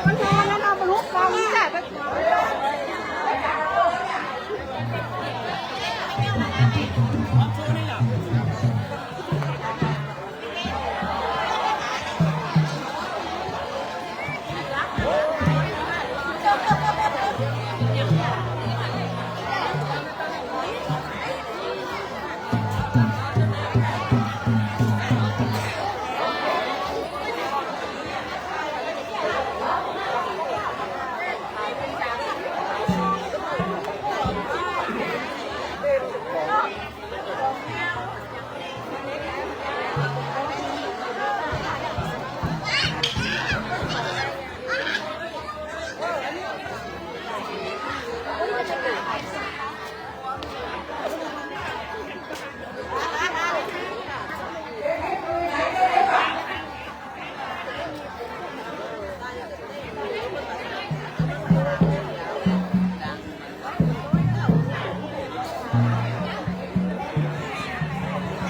มันแพงนะเรามาลุกกองจ้ะ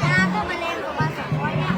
ยาก็มาเล่นกับมา200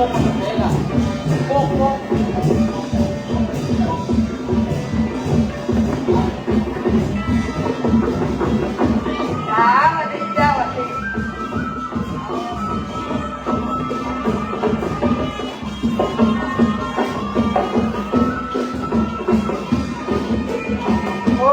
กมันเองอ่ะโป๊กโป๊กสวัสดีจ้าสวัสดีโอ้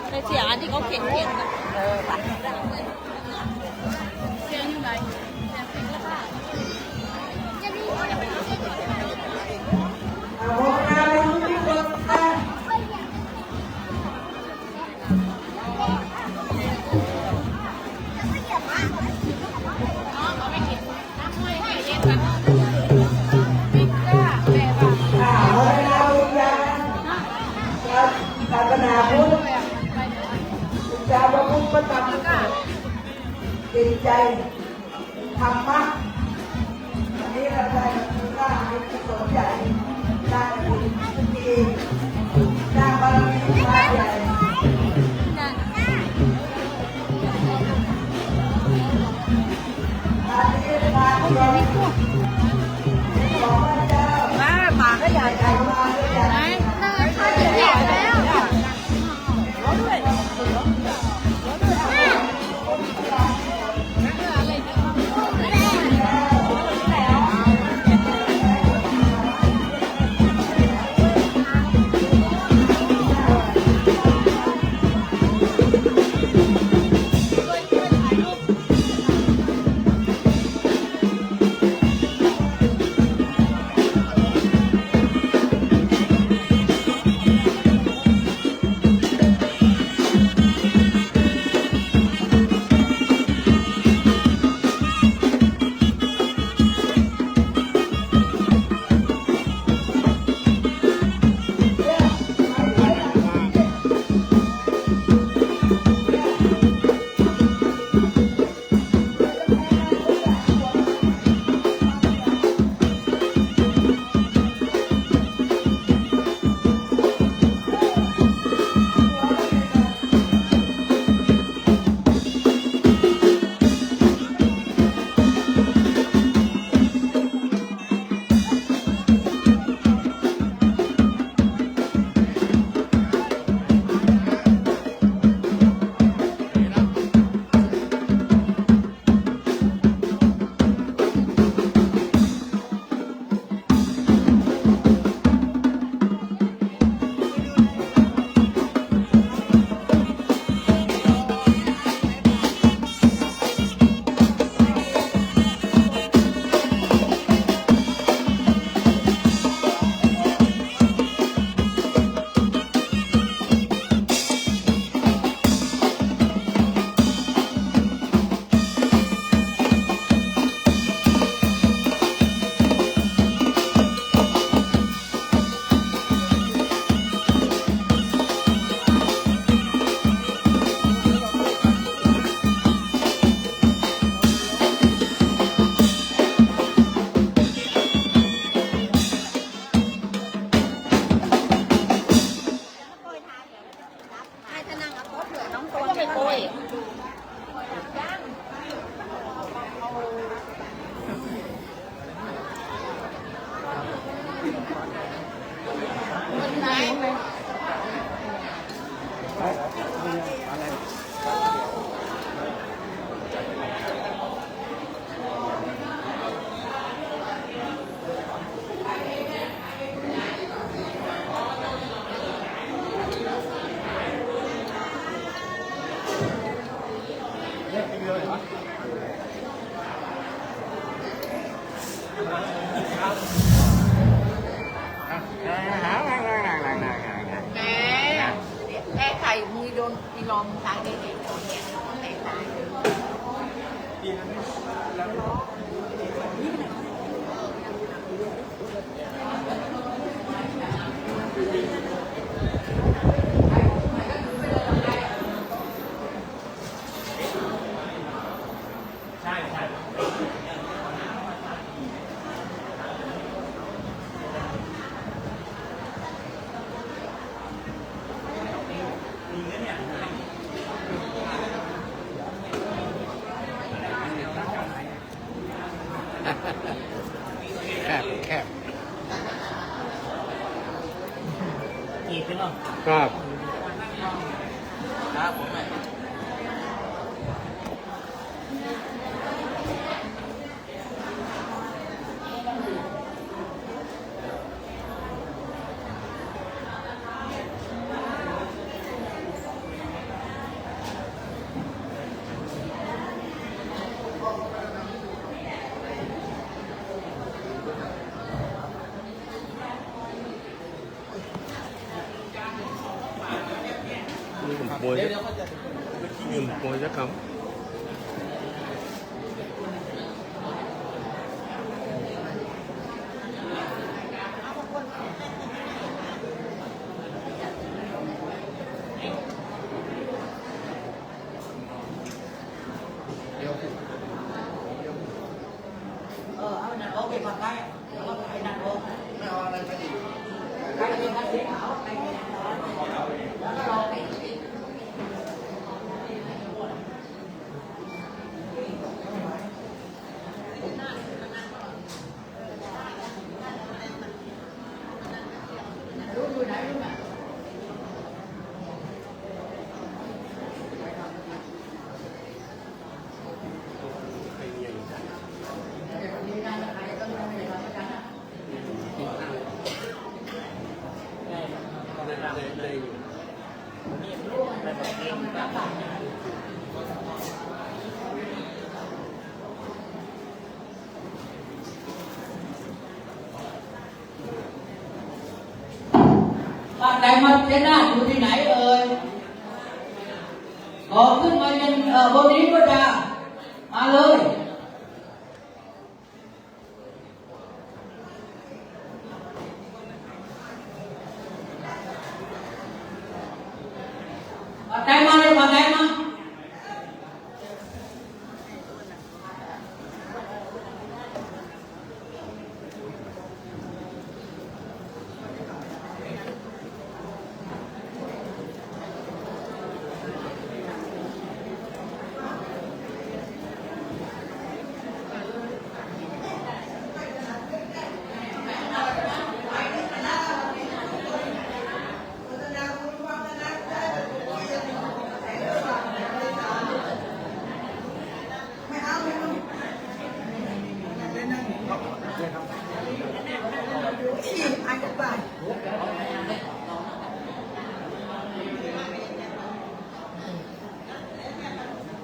ไปเสียอันที่เขาเข็นกันไปเสียอยู่ไหนศาสนาพุทธชาวพุทธประจำจิตใจธรรมะอันนี้เราได้สร้างเป็นกุศลใหญ่สร้างบุญดีสร้างบารมีพระใหญ่อันนี้มาที่เราบอกว่าเจ้าหมาก็ใหญ่ใหญ่มาก็ใหญ่ แม่ไข่มือโดนอีลอมตายได้เลยแม่ตายแคบอีกใช่ไหมครับครับผมmùi rất cấm. Áo nặng ô kìa mặt cái, nó phải nặng ô. Cái gì nó sẽ ảo, cái gì nó lo cáiบ้านไหนมาเจน่าอยู่ที่ไหนเอ่ยขอขึ้นมายังบนนี้ก็จะมาเลยบ้านไหนมาเลยบ้านไหนมา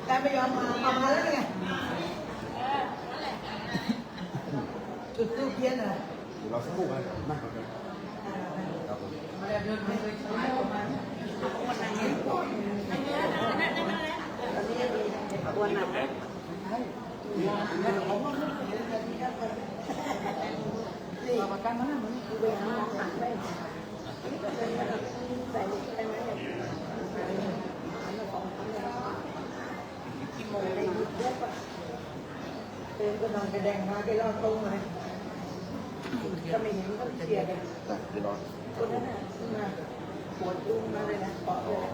แต่ไม่ยอมมาแล้วไงจุดตู้เทียนอ่ะเราสักครู่ไหมนั่งก่อนเลยมาเดินไปเลยใช้ประมาณวันไหนเนี่ยวันไหนประกันมันมันคือเวลาใส่ไปไหมโมงในยุคเยอะปะเติมก็นอนกระแดงมาไปรอดตรงเลยก็ไม่เห็นเขาเชียร์กันคนนั้นน่ะขึ้นมาปวดอุ้มมาเลยนะปอดเลย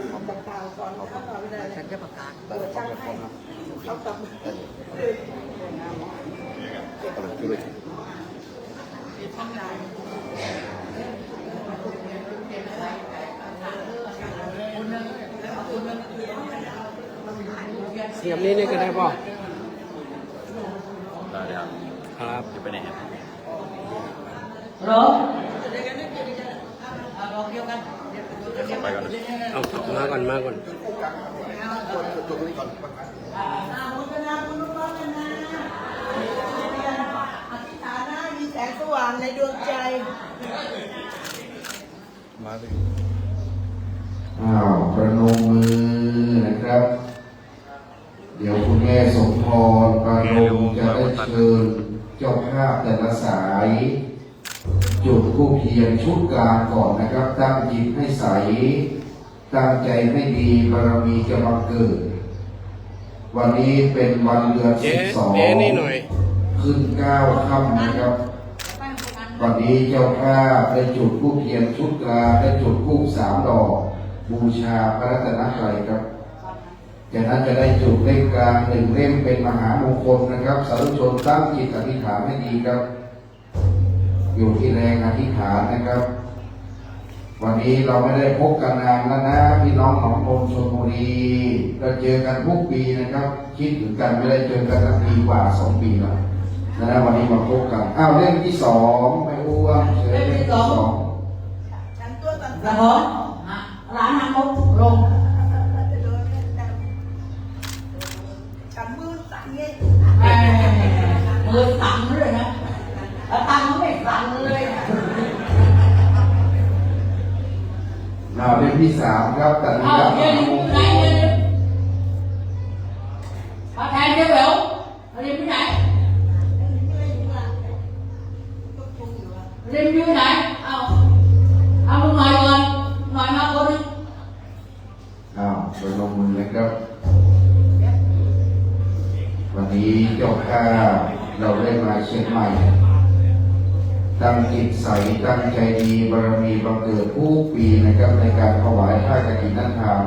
เอาตะกาวก่อนเขาเอาไปเลยฉันจะประกาศปวดช่างให้เขากลับเสียบนี้นี่ก็ได้ป่ะ ได้ครับ ครับ จะไปไหนครับ รอ ไปก่อนนะ เอามาก่อนอธิษฐาน วันในดวงใจ มาเลย อ้าวประนมมือนะครับ เดี๋ยวคุณแม่สมพรประนมจะได้เชิญเจ้าภาพแต่ละสาย จุดธูปเทียนชุดกลางก่อนนะครับ ตั้งจิตให้ใส ตั้งใจให้ดีบารมีจะบังเกิด วันนี้เป็นวันเดือน เจ๊ 12 เจ๊นี่หน่อย ขึ้น9ค่ำนะครับ วันนี้เจ้าภาพได้จุดธูปเทียนชุดกลางได้จุดธูป3 ดอก บูชาพระรัตนตรัยครับ จากนั้นจะได้จุดเล่มกลาง1 เล่มเป็นมหามงคลนะครับสาธุชนตั้งจิตอธิษฐานให้ดีครับ อยู่ที่แรงอธิษฐานนะครับ วันนี้เราไม่ได้พบกันนานแล้วนะพี่น้องหนองโพชลบุรีเราเจอกันทุกปีนะครับ คิดถึงกันไม่ได้เจอกันตั้งปีกว่า2 ปีแล้วนะวันนี้มาพบกันอ้าวเล่มที่2ไม่อ้วนเชิญเล่มที่2 ฉันตัวตัน ละหอนร้านน้ำมุกลง ฉันมือสั่นเงี้ย มือสั่นเลยนะแล้วตังค์ไม่สั่นเลย อ้าวเล่มที่3ครับตัดสิน เอา ใจ เรียนอยู่ไหนเนี่ยพระแทนเจ้าเหววเรียนที่ไหนเรียนอยู่ไหนเอาลูกหน่อยก่อนหน่อยมาคนนึง อ้าวไปลงมือเลยครับ วันนี้เจ้าภาพเราได้มาเชียงใหม่ ตั้งจิตใสตั้งใจดีบารมีบังเกิดทุกปีนะครับในการถวายผ้ากฐินนั่นทาง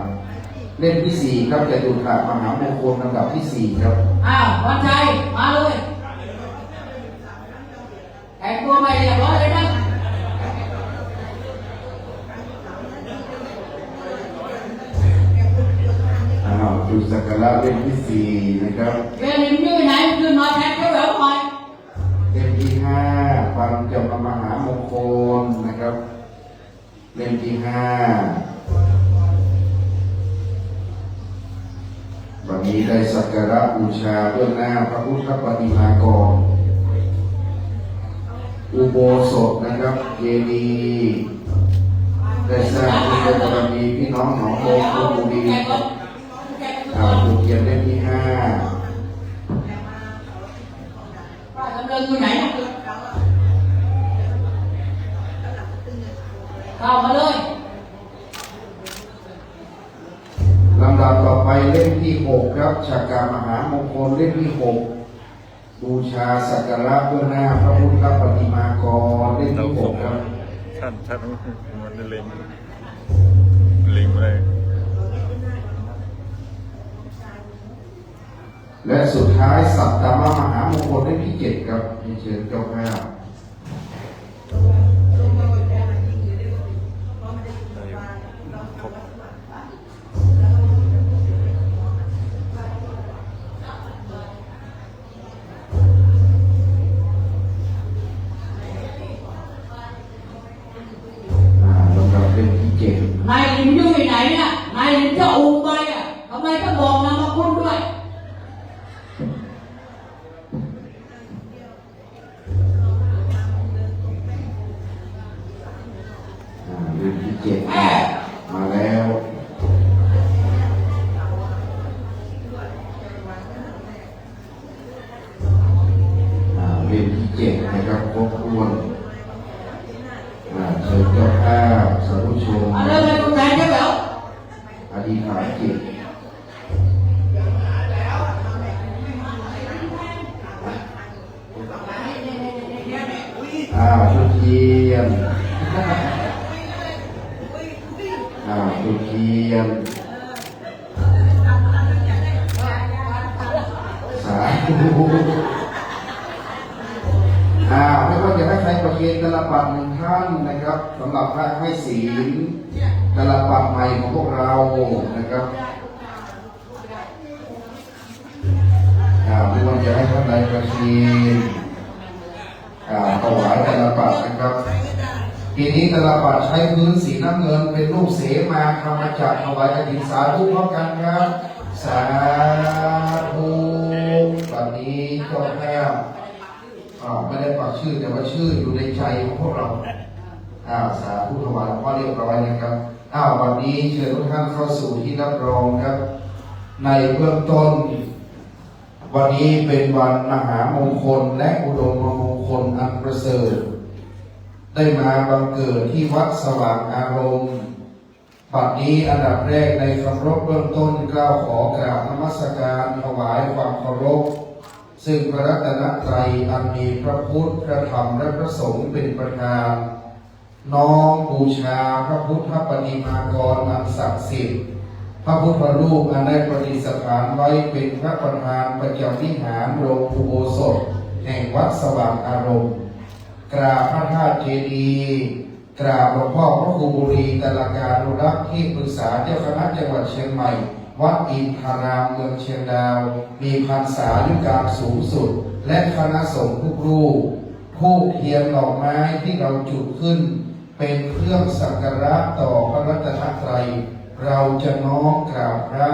เล่มที่ 4ครับจะดูถาดมหามงคลลำดับที่ 4 ครับ วันชัยมาเลยแต่งตัวใหม่เรียบร้อยเลยนะ อ้าวจุดสักการะเล่มที่ 4นะครับ เรียนอยู่ไหนคือหน่อยแทนเจ้าเหววหน่อย เล่มที่ 5ฟังจำมหามงคลนะครับ เล่มที่ 5วันนี้ได้สักการะบูชาเบื้องหน้าพระพุทธปฏิมากร อุโบสถนะครับเจดีย์ได้สร้างที่บารมีพี่น้องหนองโพชลบุรีจุดเทียนเล่มที่ 5 ว่าดำเนินอยู่ไหนนะเข้ามาเลย ลำดับต่อไปเล่มที่ 6 ครับฉากามหามงคลเล่มที่ 6 บูชาสักการะเบื้องหน้าพระพุทธปฏิมากรเล่ม เรา ที่ ส่ง 6 ครับ ท่านมันเล็งเลย และสุดท้ายสัตตมมหามงคลเล่มที่ 7 ครับเชิญเจ้าภาพ ครบ ลำดับเล่มที่ 7 นายลิมอยู่ไหนเนี่ยนายลิมจะอูไปทำไมต้องบอกนามสกุลด้วย เล่มที่ 7 มาแล้วเล่มที่ 7 นะครับครบถ้วนเชิญเจ้าภาพสาธุชน มาเลยเลยคุณแทนเจ้าเหวว อธิษฐานจิตชุดเทียนชุดเทียนสาธุไม่ว่าจะให้ใครประเคนตลปัด1 ท่านนะครับสำหรับพระให้ศีลตลปัดใหม่ของพวกเรานะครับไม่ว่าจะให้ท่านใดประเคนถวายตลปัดนะครับ ทีนี้ตลปัดใช้พื้นสีน้ำเงินเป็นรูปเสมาธรรมจักรถวายกฐินสาธุพร้อมกันครับสาธุตอนนี้เจ้าแม่ไป ไม่ได้ปักชื่อแต่ว่าชื่ออยู่ในใจของพวกเราสาธุถวายหลวงพ่อเรียบร้อยนะครับวันนี้เชิญทุกท่านเข้าสู่ที่รับรองครับในเบื้องต้นวันนี้เป็นวันมหามงคลและอุดมมงคลอันประเสริฐได้มาบังเกิดที่วัดสว่างอารมณ์บัดนี้อันดับแรกในคำรบเบื้องต้นกล่าวขอกราบนมัสการถวายความเคารพซึ่งพระรัตนตรัยอันมีพระพุทธพระธรรมและพระสงฆ์เป็นประธานน้อมบูชาพระพุทธปฏิมากรอันศักดิ์สิทธิ์พระพุทธรูปอันได้ประดิษฐานไว้เป็นพระประธานประจำวิหารโรงอุโบสถแห่งวัดสว่างอารมณ์กราบพระธาตุเจดีย์กราบหลวงพ่อพระครูบุรีตลาการนุรักษ์ที่ปรึกษาเจ้าคณะจังหวัดเชียงใหม่วัดอินทารามเมืองเชียงดาวมีพรรษายุการสูงสุดและคณะสงฆ์ทุกรูปธูปเทียนดอกไม้ที่เราจุดขึ้นเป็นเครื่องสักการะต่อพระรัตนตรัยเราจะน้อมกราบพระ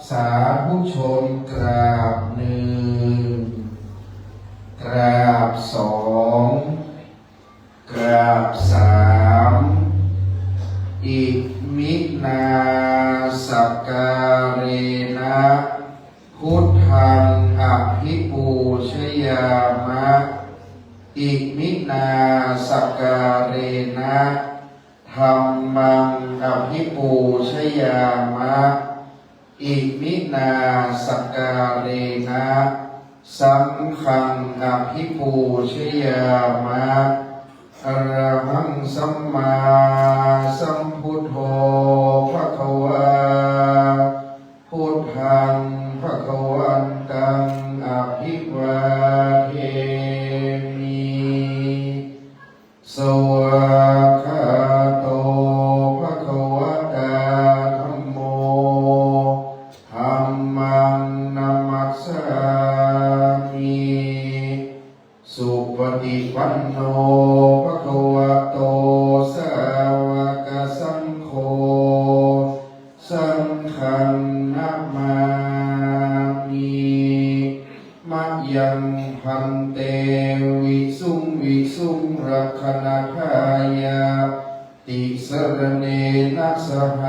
สาธุชนกราบหนึ่งกราบสองกราบสามอิมินาสักการะพุทธังอภิปูชยามะอิมินาสักการะธัมมังอภิปูชยามะอิมินาสักการะสังฆังอภิปูชยามะอะระหังสัมมาสัมพุทโธภควาพุทธังภควันตังอภิวาเทมิสวากขาโตภควตาธัมโมธัมมังนัมมัสสามิสุปฏิปันโนภควโตสาวกสังโฆสังฆังนัมมามิมะยังพันเตวิสุงรักขณทายาติสรเนนะสห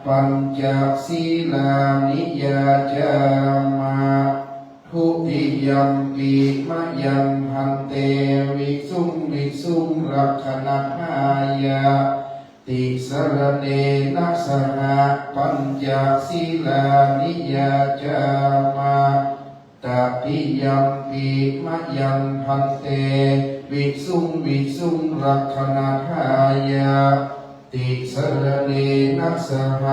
ปัญจศีลานิยาจามะทุติยัมปิมะยังพันเตวิสุงรักขณทายาติสรเนนะสหปัญจศีลานิยาจามะตติยัมปิมะยังพันเตวิสุงรักขณทายาติสรเนนะสห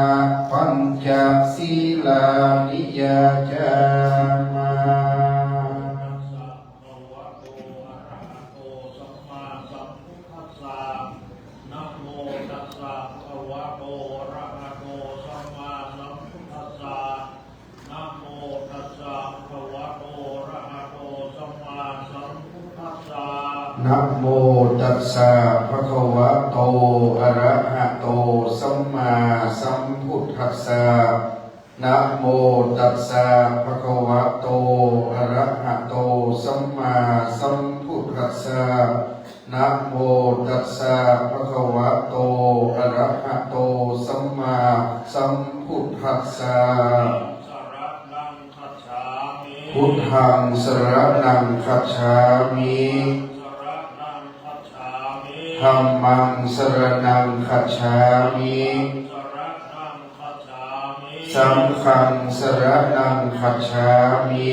ปัญจศีลานิยาจามะนะโมตัสสะภะคะวะโตอะระหะโตสัมมาสัมพุทธัสสะนะโมตัสสะภะคะวะโตอะระหะโตสัมมาสัมพุทธัสสะนะโมตัสสะภะคะวะโตอะระหะโตสัมมาสัมพุทธัสสะพุทธังสรณังคัจฉามิธัมมังสรณังคัจฉามิสังฆังสรณังคัจฉามิ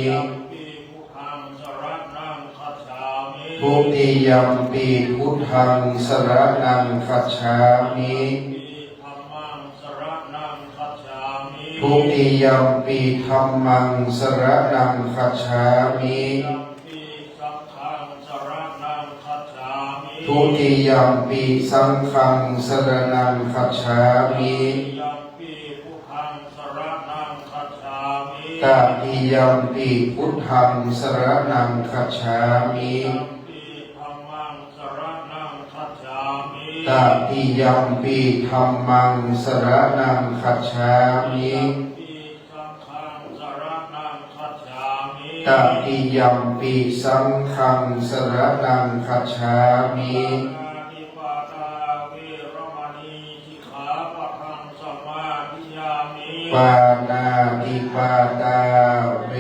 ทุติยัมปิพุทธังสรณังคัจฉามิทุติยัมปิธัมมังสรณังคัจฉามิทุติยัมปิสังฆังสรณังคัจฉามิตติยัมปิพุทธังสรณังคัจฉามิตติยัมปิธัมมังสรณังคัจฉามิต ตติยัมปิสังฆังสรณังคัจฉามิ ติปาตาเวรมณีสิกขาปะทังสมาธิยามิ ปานาติปาตาเว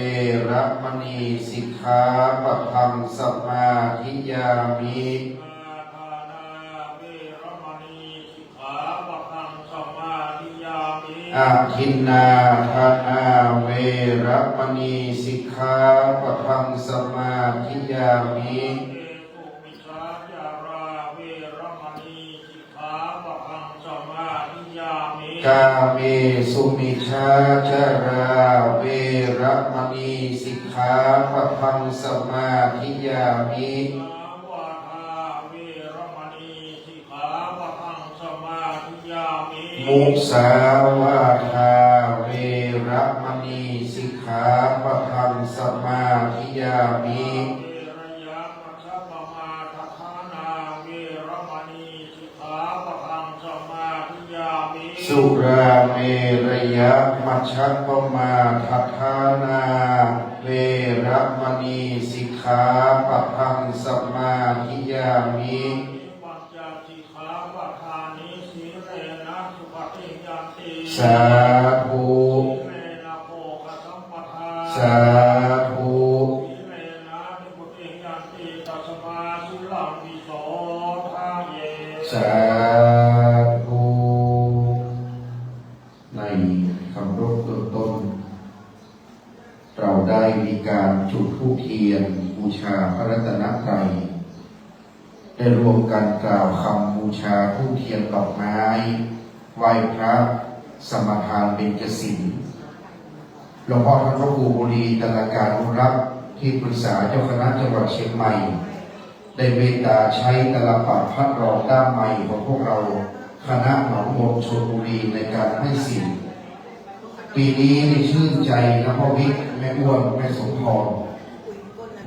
รมณีสิกขาปะทังสมาธิยามิ ทานาเวรมณีสิกขาปะทังสมาธิยามิ อาทินนาทานาเวรมณีสิกขาปะทังสมาธิยามิ สุมิชาจาราเวรมณีสิกขาปะทังสมาธิยามิ กาเมสุมิชาจาราเวรมณีสิกขาปะทังสมาธิยามิ วาทาเวรมณีสิกขาปะทังสมาธิยามิ มุสาวาทาเวรมณีสิกขาปะทังสมาธิยามิ เวรยะมัชฌปมาทฐานาเวรมณีสิกขาปะทังสมาธิยามิ สุราเมรยะมัชฌัปปมาทัฏฐานาเวรมณีสิกขาปะทังสมาธิยามิ ปัญจสิกขาปะทานิสีเรนะสุปฏิยันติ สาธุ สีเรนะโภคสัมปทา สาธุ สีเรนะนิพุติยันติตัสมาสุลังวิโสทาเย สาธุในคำรบเบื้องต้น เราได้มีการจุดธูปเทียนบูชาพระรัตนตรัยได้รวมกันกล่าวคำบูชาธูปเทียนดอกไม้ไหว้พระสมทานเบญจศีลหลวงพ่อท่านพระครูบุรีตลการอุรักษ์ที่ปรึกษาเจ้าคณะจังหวัดเชียงใหม่ ได้เมตตาใช้ตลับปัดพัดรองด้ามใหม่ของพวกเราคณะหนองมนชลบุรีในการให้ศีลปีนี้ได้ชื่นใจนะพ่อวิกแม่อ้วนแม่สมพร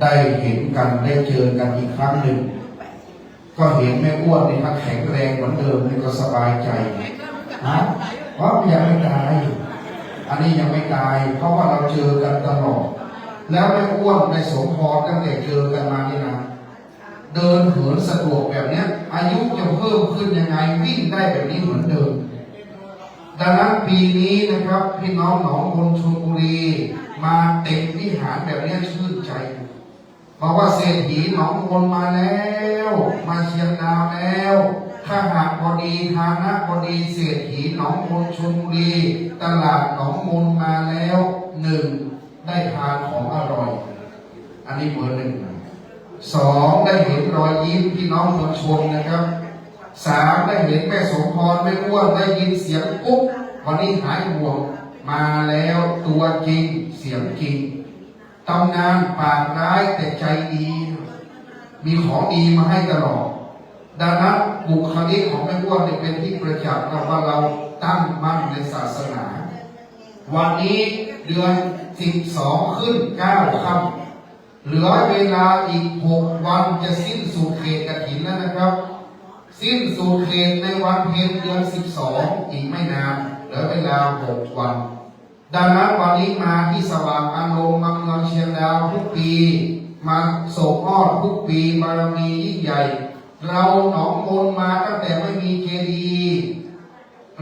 ได้เห็นกันได้เจอกันอีกครั้งหนึ่ง ก็เห็นแม่อ้วนนี่มันแข็งแรงเหมือนเดิมนี่ก็สบายใจนะเพราะยังไม่ตายอันนี้ยังไม่ตายเพราะว่าเราเจอกันตลอดแล้วแม่อ้วนในสมพรตั้งแต่เจอกันมานี่นะเดินเหินสะดวกแบบนี้อายุจะเพิ่มขึ้นยังไงวิ่งได้แบบนี้เหมือนเดิมดังนั้นปีนี้นะครับพี่น้องหนองมนชลบุรีมาเต็มวิหารแบบนี้ชื่นใจเพราะว่าเศรษฐีหนองมนมาแล้วมาเชียงดาวแล้วถ้าหากพอดีฐานะพอดีเศรษฐีหนองมนชลบุรีตลาดหนองมนมาแล้วหนึ่งได้ทานของอร่อยอันนี้เบอร์หนึ่งสองได้เห็นรอยยิ้มพี่น้องมวลชนนะครับสามได้เห็นแม่สมพรแม่อ้วนได้ยินเสียงปุ๊บวันนี้หายห่วงมาแล้วตัวจริงเสียงจริงตำนานปากร้ายแต่ใจดี มีของดีมาให้ตลอดดังนั้นบุคลิกของแม่อ้วนเป็นที่ประจักษ์ว่าเราตั้งมั่นในศาสนา วันนี้เดือน12ขึ้น9ค่ำเหลือเวลาอีก6วันจะสิ้นสุดเขตกฐินแล้วนะครับ สิ้นสุดเขตในวันเพ็ญเดือน12อีกไม่นานเหลือเวลา6วันดังนั้นวันนี้มาที่สว่างอารมณ์เมืองเชียงดาวทุกปีมาส่งอ้อนทุกปีบารมียิ่งใหญ่เราหนองมนมาตั้งแต่ไม่มีเจดีย์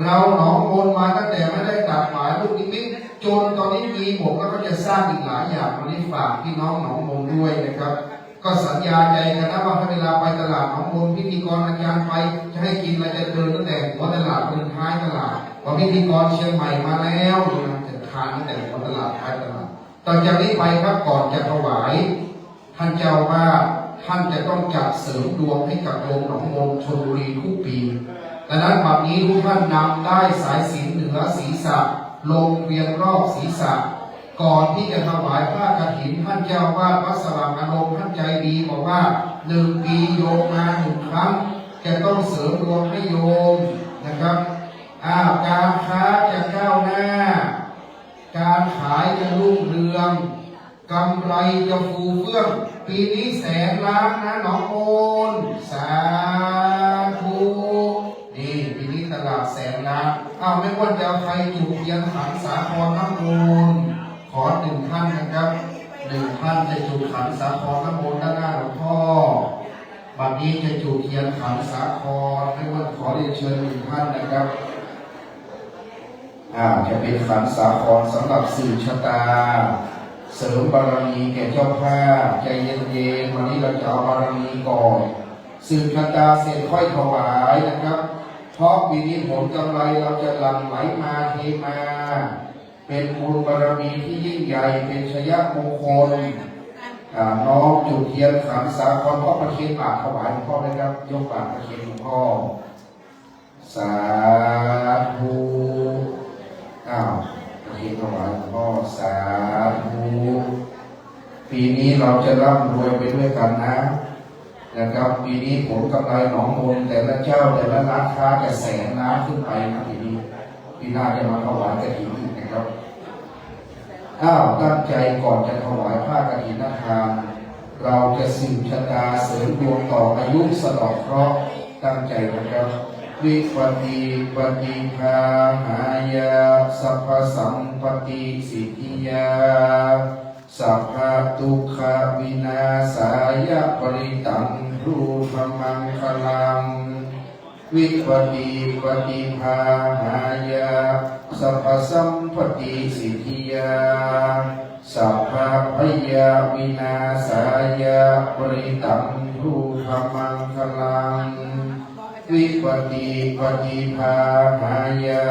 เราหนองมนมาตั้งแต่ไม่ได้ตัดหมายลูกนิมิตจนตอนนี้มีหมดแล้วก็จะสร้างอีกหลายอย่างวันนี้ฝากพี่น้องหนองมนด้วยนะครับก็สัญญาใจกันนะว่าถ้าเวลาไปตลาดหนองมนพิธีกรอาจารย์ไปจะให้กินอะไรจะเดินตั้งแต่หัวตลาดจนท้ายตลาดพอพิธีกรเชียงใหม่มาแล้วจะทานตั้งแต่หัวตลาดท้ายตลาดต่อจากนี้ไปครับก่อนจะถวายท่านเจ้าว่าท่านจะต้องจัดเสริมดวงให้กับโยมหนองมนชลบุรีทุกปีดังนั้นบัดนี้ทุกท่านนำได้สายศีลเหนือศีรษะลงเวียนรอบศีรษะก่อนที่จะถวายผ้ากฐินท่านเจ้าว่าวัดสว่างอารมณ์ท่านใจดีบอกว่า1 ปีโยมมา1 ครั้งจะต้องเสริมดวงให้โยมนะครับการค้าจะก้าวหน้าการขายจะรุ่งเรืองกำไรจะฟูเฟื่องปีนี้100,000 ล้านนะหนองมนสาธุนี่ปีนี้ตลาด100,000 ล้านไม่ว่าจะเอาใครจุดเทียนขันสาครน้ำมูลขอ1 ท่านนะครับ1 ท่าน จุดขันสาครน้ำมนต์ด้านหน้าหลวงพ่อบัดนี้จะจุดเทียนขันสาครให้ว่าขอเรียนเชิญอีกท่านนะครับจะเป็นขันสาครสำหรับสืบชะตาเสริมบารมีแก่เจ้าภาพใจเย็นๆวันนี้เราจะเอาบารมีก่อนสืบชะตาเสร็จค่อยถวายนะครับเพราะปีนี้ผลกำไรเราจะหลั่งไหลมาเทมาเป็นบุญบารมีที่ยิ่งใหญ่เป็นชยมงคลน้องจุดเทียนขันสาครพ่อประเคนบาทถวายหลวงพ่อนะครับยกบาทประเคนหลวงพ่อสาธุประเคนถวายหลวงพ่อสาธุปีนี้เราจะร่ำรวยไปด้วยกันนะครับปีนี้ผลกำไรหนองมนแต่ละเจ้าแต่ละร้านค้าจะแสนล้านขึ้นไปนะปีนี้ปีหน้าจะมาถวายกฐินอีกนะครับตั้งใจก่อนจะถวายผ้ากฐินทานเราจะสืบชะตาเสริมดวงต่ออายุสะเดาะเคราะห์ตั้งใจนะครับวิปัสสิปฏิภาหายาสัพพสัมปติสิทธิยาสัพพทุกขวินาศายะปริตังรูปมังคลังวิปัสสิปฏิภาหายาสัพพสัมปติสิทธิยาสัพพพยาวินาศายะปริตังรูปมังคลังวิปัสสิปฏิภาหายา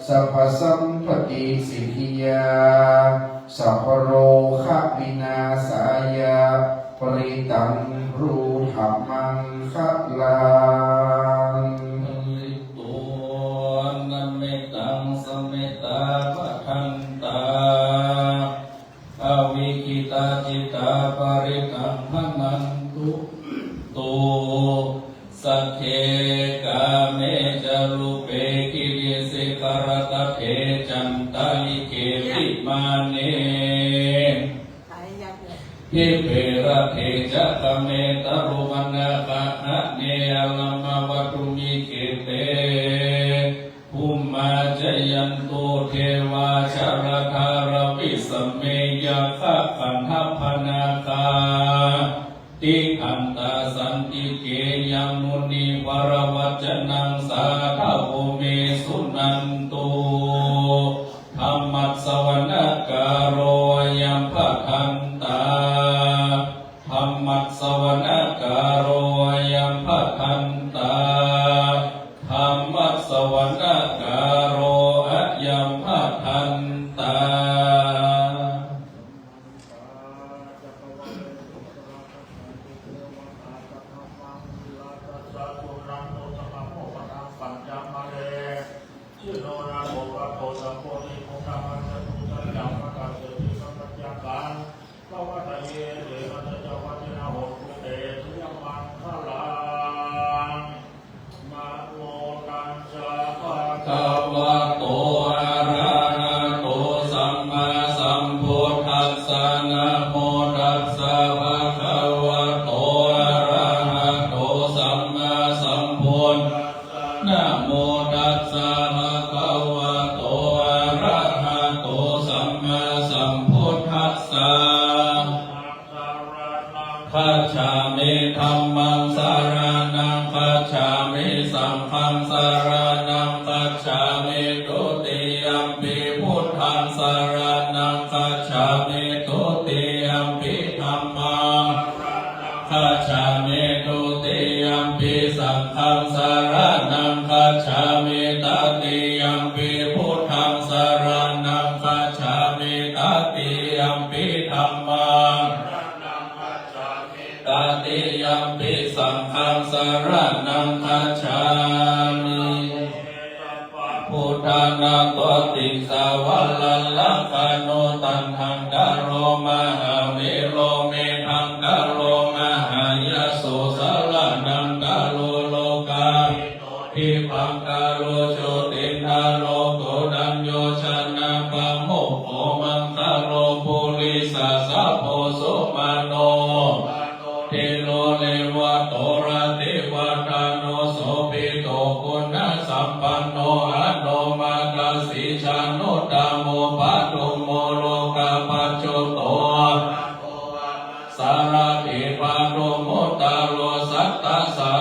สัพพสัมปติสิทธิยาสัพพโรคะวินาศายะปริตังรูปมังคลังตัวนัมเมตังสเมตาปะทันตาอวิคิตาจิตาปริกัมพนันตุโตสัทเทกาเมจารุเปกิริสิกรตเถจันตาลิเกติมาเนทิเประเทจักเมตรุมนาคานะเนยลัมมาวัตุมิเกเตภูมิมาจยันโตเทวาชารธารวิสเมยคะขันธพนาคาติขันตาสันติเกยังมุนีวรวัจนังสาธาโภเมสุนันโตธรรมัสสวนาการโรยัมภคันตาธรรมัสสวนาการโรยัมภคันตาธรรมัสสวนาการโรอะยัมภคันตาชื่อโนราโภคโภตโพธิโภคามันจะทุจริตยังประกาศเกิดที่สัมปชัญญะการพระวัตเยเดวัตเจ้าวัฒนาโหตุเตทุยมังคลังนะโมตัสสะภะคะวะโตอะระหะโตสัมมาสัมพุทธัสสะนะโมตัสสะภะคะวะโตอะระหะโตสัมมาสัมพุทธัสสะนะโมตัสสะคัจฉามิธัมมังสารนังคัจฉามิสังฆังสารนังคัจฉามิตุติยัมปิพุทธังสารนังคัจฉามิตุติยัมปิธัมมังคัจฉามิตุติยัมปิสังฆังสารนังคัจฉามิตติยัมปิพุทธังสารนังคัจฉามิตติยัมปิธัมมังตติยัมปิสังฆังสารนังคัจฉามิพุทธานาโตติสาวะลัลลังคโนตันหังกะโรมหาเวโรเมทังกะโรมหายาโสสารนังกะโลโลกาทิปังกะโลโชตินทาโลโกดัญโยชนะปะโมโหมังคโรปุริสาสะโพโสมาโนเทโลเลวะโตระเทวะตาโนโสภิโตกุณะสัมปันโนอะโนมาตาสีชานุตาโมปะตุโมโลกาปัจโจโต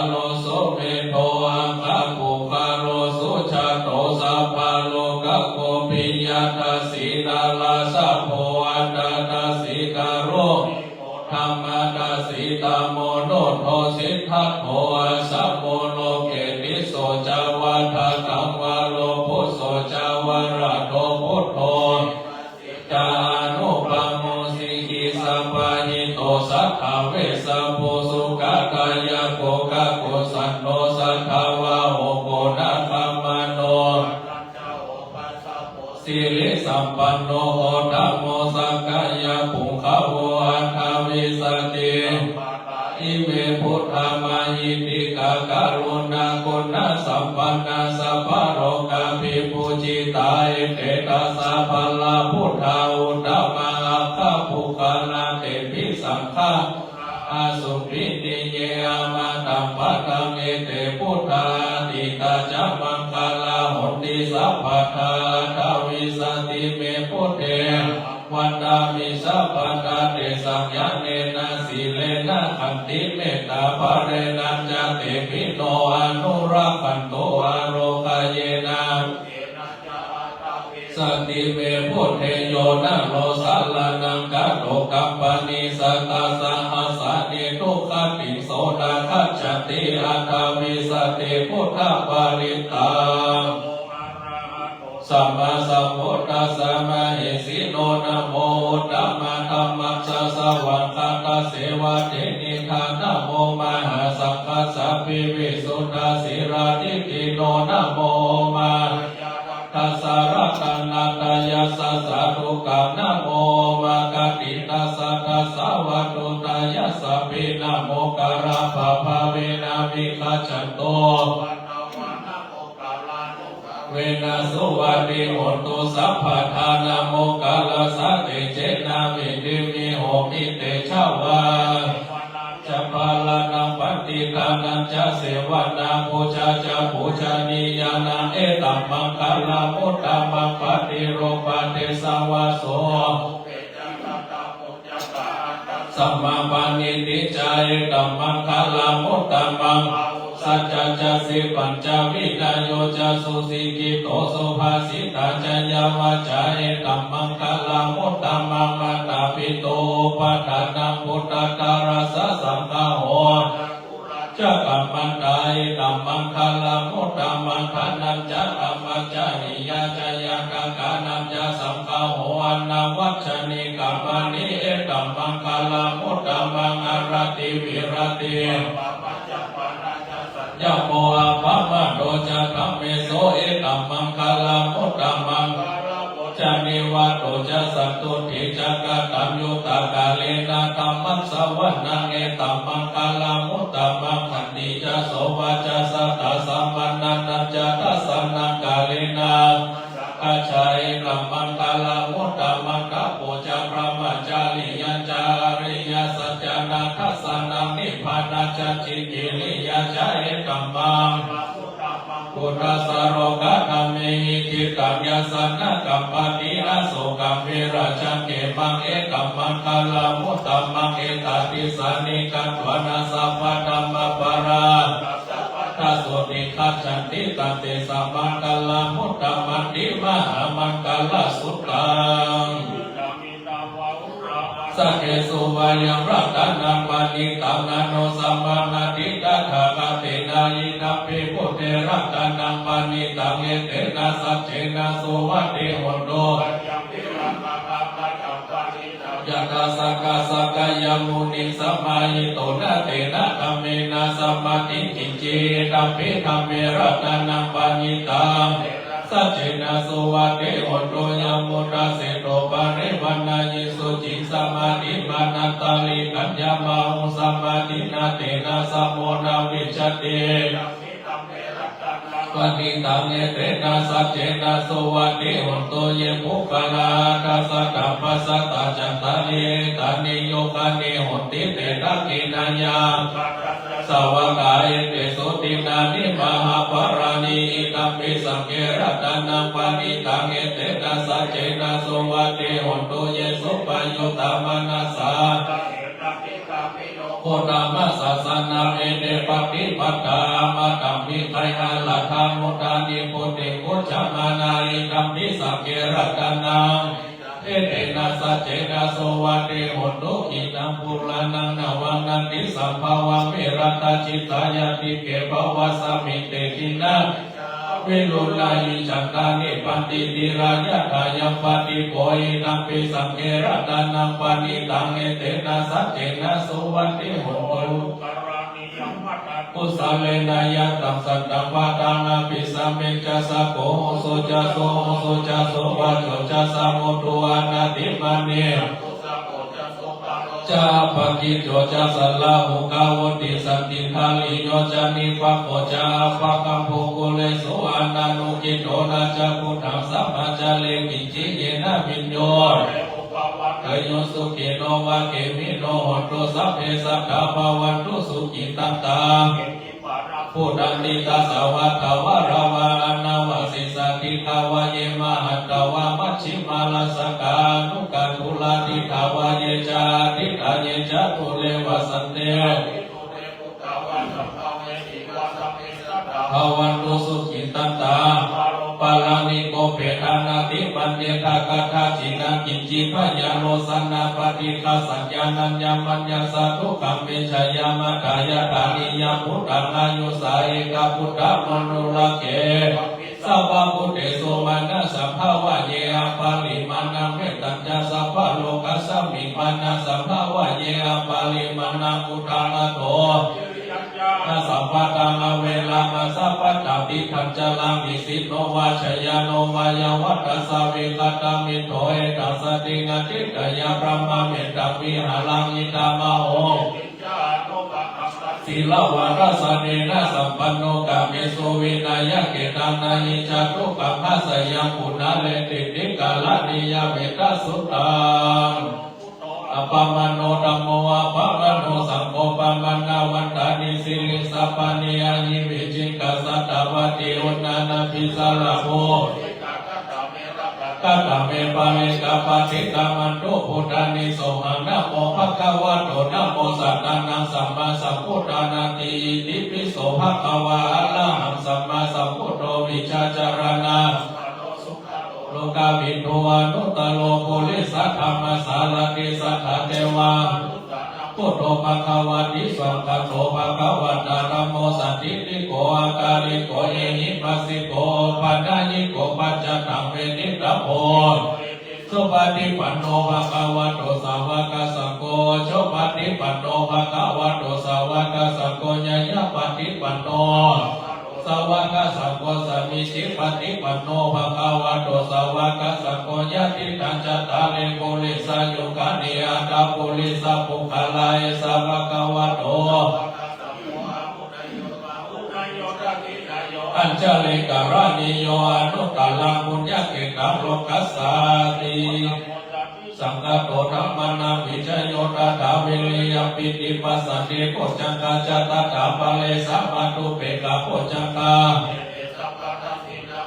โลโสเมโทอังคาปุคาโลสุชาโตสัพพะโลกโกปิยทัสสีดาลาสัพโพอัตตาสีกาโรธรรมตัสสีตามโมโนโทสิทธัตโตสัพโมโลเกติโสจาวาทาตังวาโลพุโสจาวาระโตพุทโธจานุปัมโมสิกิสัพพะหิโตสัทธาเวสะโพสุกากายโกกะโกสันโนสัทธาวาโอโกนะคัมมโนสิริสัมปันโนโหธัมโมสังฆายาปุขะโวอัฏฐวิสติอิเมพุทธามาหิติกาการุณากุณาสัมปันนาสัพพะโรกาภิปูจิตาเอเตตัสสะภะลาพุทธาอุตตมาอัคคภูคานาเตปิสังฆาอาสุปิติเยอามาตัมปัตตังเอเตพุทธาติตาจัมมังคาลาหุนติสัพพะทาทาวิสติเมพุทเทวันดามิสัพพะทาเตสังยาเนนะสีเลนะขันติเมตตาภะเรนัญจเตปิโนอนุรักขันโตอโรคาเยนะสติเมพุทเทโยนะโลสัลลานังกัตโตกัปปะนิสัตตาสหัสสะเนทุกขติโสดาคัจจติอัตถวิสติพุทธปาริตังสัมมาสัมพุทธัสสะมะเหสีโนนะโมธัมมาธัมมัสสะสวะคาตาเสวะเทนิทานะโมมหาสังฆัสสะปิวิสุทธาสิราทิติโนนะโมมาทัสสะรัตนาตยัสสะสะทุกะนะโมมากติตัสสะทัสสะวะตุตยัสสะปินะโมกะระภะภะเวนะวิคัจฉันโตเวนะสุวัตติโหตุสัพพะทานะโมกาลสะเตเจนะวิริมิโหมิเตชะวาจะพาลานังปฏิทานังจะเสวนาบูชาจะบูชานิยานาเอตัมมังคลามุตตะมังปฏิโรปะเทสาวาโสสัมมาปานิติจายตัมมังคลามุตตะมังสัจจจะสิปัญจวินโยจะสุสิกิโตสุภาสิตาจยาวาจายตัมมังคลามุตตะมังมัตตาปิโตปัฏฐานังพุทธการัสสะสังฆโหจะกัมมันตายตัมมังคลามุตตะมังขันนัญจะกัมมัญจนิยาจยากากานัญจะสังฆโหอันนาวัชนิกัมมานิเอตัมมังคลามุตตะมังอรติวิรติยะโมอะภะมะโตจะธัมเมโสเอตัมมังคลามุตตะมังจะนิวัตโตจะสัตตุถิจักตัญญูตากาเลนะธัมมัสสวะนังเอตัมมังคลามุตตะมังขันติจะโสวะจะสัตตสัมปันนันจะทัสสะนังกาเลนะกัจฉาเอตัมมังคลามุตตะมังคะโพจะพระมัจจาริยัญจาริยสัจจานาทัสสะนังนิพพานัจจจิกิริยะจะเอตัมมังพุทธสโรกะธรรมเมหิคิตัญญาสันนะกัมปติอาโสกัมเวราชังเกมังเอตัมมังคลามุตตะมังเอตติสานิกันวนาสัพพะธัมมปาราทัสสุติคัจฉันติตันเตสัมมังคลามุตตะมังติมหามังคลาสุตังสัพเพสุวายังรัตนังปานิตังนาโนสัมมานาติตถาคตินายิทัพพิพุทเทรัตนังปานิตังเอเตนะสัจเจนะสุวัตติโหโตยะตาสักกะสักกะยมุนิสัมมาหิโตนะเตนะธัมเมนะสัมมาทิฏฐิเจตัมปิธัมเมรัตนังปานิตังสัจเจนะสุวัตติโหโตยมุตตะเสโตปะริวันนายิสุจิสัมมาทิมานัตตาลิกัญญามาหุสัมมาทินาเตนะสัมโมนาวิชติปฏิตังเอเตนะสัจเจนะสุวัตติโหโตเยปุคลาทัสสะกัมปัสสะตาจันตานิตานิโยกานิโหติเตนะกินัญญาสวากายเตโสตินานิมหาปารานิตัมปิสังเกรัตนังปานิตังเอเตนะสัจเจนะสุวัตติโหโตเยสุปปโยตามนัสสะโห ธรรมศาสนาเอเดปฏิปัตตามาตัมมิไคอาลัทธามุตานิโพเตโกจามานาอิกัมมิสักเกรัตนังเอเตนะสัจเจนะโสวัติโหตุกิตังปุรานังนวังนันติสัมภาวังเมรัตตจิตตายาติเกภวะสมิเตกินะเวลุลายิจันตานิปันติติรายะทายัมปติโกอินัมปิสังเกรัตนังปานิตังเอเตนะสัจเจนะโสวัติโหตุกุสาเลนายะตัมสัตตังวาตานาปิสัมเมจัสสะโกโสจัสโสโสจัสโสวะโสจัสสะโมตุอานาติมานีจาภกิโจจาสลาหุกาวติสันติทาลิโยจานิปัปโปจาภกัมโภกุเลโสอานานุกิโตนาจาพุทธังสัพพะจาเลกิจิเยนะวิญโยกายโยสุขิโนวะเกมิโนหนตุสัพเพสัตตาภาวันตุสุขิตัตตาพุทธันติตาสวัตถวาราวาอนาวาสิสติขาวะเยมหัตตวามัชฌิมาลสกานุกาทุลาติขาวะเยจาติตาเยจาตุเลวะสันเตภาวันตุสุขิตัตตาปาลานิโกเปทานาติปัญเยทากาธาจินากิจิพยาโลสันนาปฏิฆาสัญญานัญญามัญญาสัตุกัมเมชยามาทายาธานิยาพุทธังอายุสาเอกพุทธมนุระเกสัพพพุทเตโสมานะสัพพวะเยอะปาลิมานะเมตัญญาสัพพโลกัสสมิมานะสัพพวะเยอะปาลิมานะพุทธานาโตนาสัพพะตังเวลามาสัพพะตติขันจลังวิสิโนวาชยโนวายวัตสาวิกตามิโตเอตัสติงติกายาพระมเมตตาวิหารังอิตามะโหศีลวารสเนนะสัมปันโนกาเมโสวินายะเกตังนายิจตุกัมภะสยังปุณาเลติติกาลนิยเมตตาสุตังอปมโนธัมโมอปมโนสังโฆปมนาวันตานิสิลิสัพพเนียหิวิจิกัสสตวติอุณานาภิสารโภกัตเมปาลิกาปฏิตามันตุพุทธานิโสหังนะโมภะคะวะโตนะโมสัตตานังสัมมาสัมพุทธานาติอิติปิโสภะคะวะอะระหังสัมมาสัมพุทโธวิชาจารณะโลกาวินโทอนุตตโลปุริสัทธรรมสารติสัทธเทวาพุทโธภะคะวะติสังฆโตภะคะวะตะนะโมสันติติโกอาการิโกเอหิปัสสิโกปัญญาญิโกปัจจตังเวทิตโพสุปฏิปันโนภะคะวะโตสาวกสังโฆสุปฏิปันโนภะคะวะโตสาวกสังโฆญาญาปฏิปันโนสาวกสังโฆสัมมิสิปฏิปันโนภะคะวะโตสาวกสังโฆญาติตัญจตาเลปุริสยุคานิอาตาปุริสปุคลายสาวกวะโตอัญเจลิการานิโยอนุตตลังปุญญเกตังโลกัสสาติสังฆโตธัมมานังวิจโยตถาเวลียปิติปัสสติโกจังกาจตถาปะเลสัมมาตุเปกะโกจังกา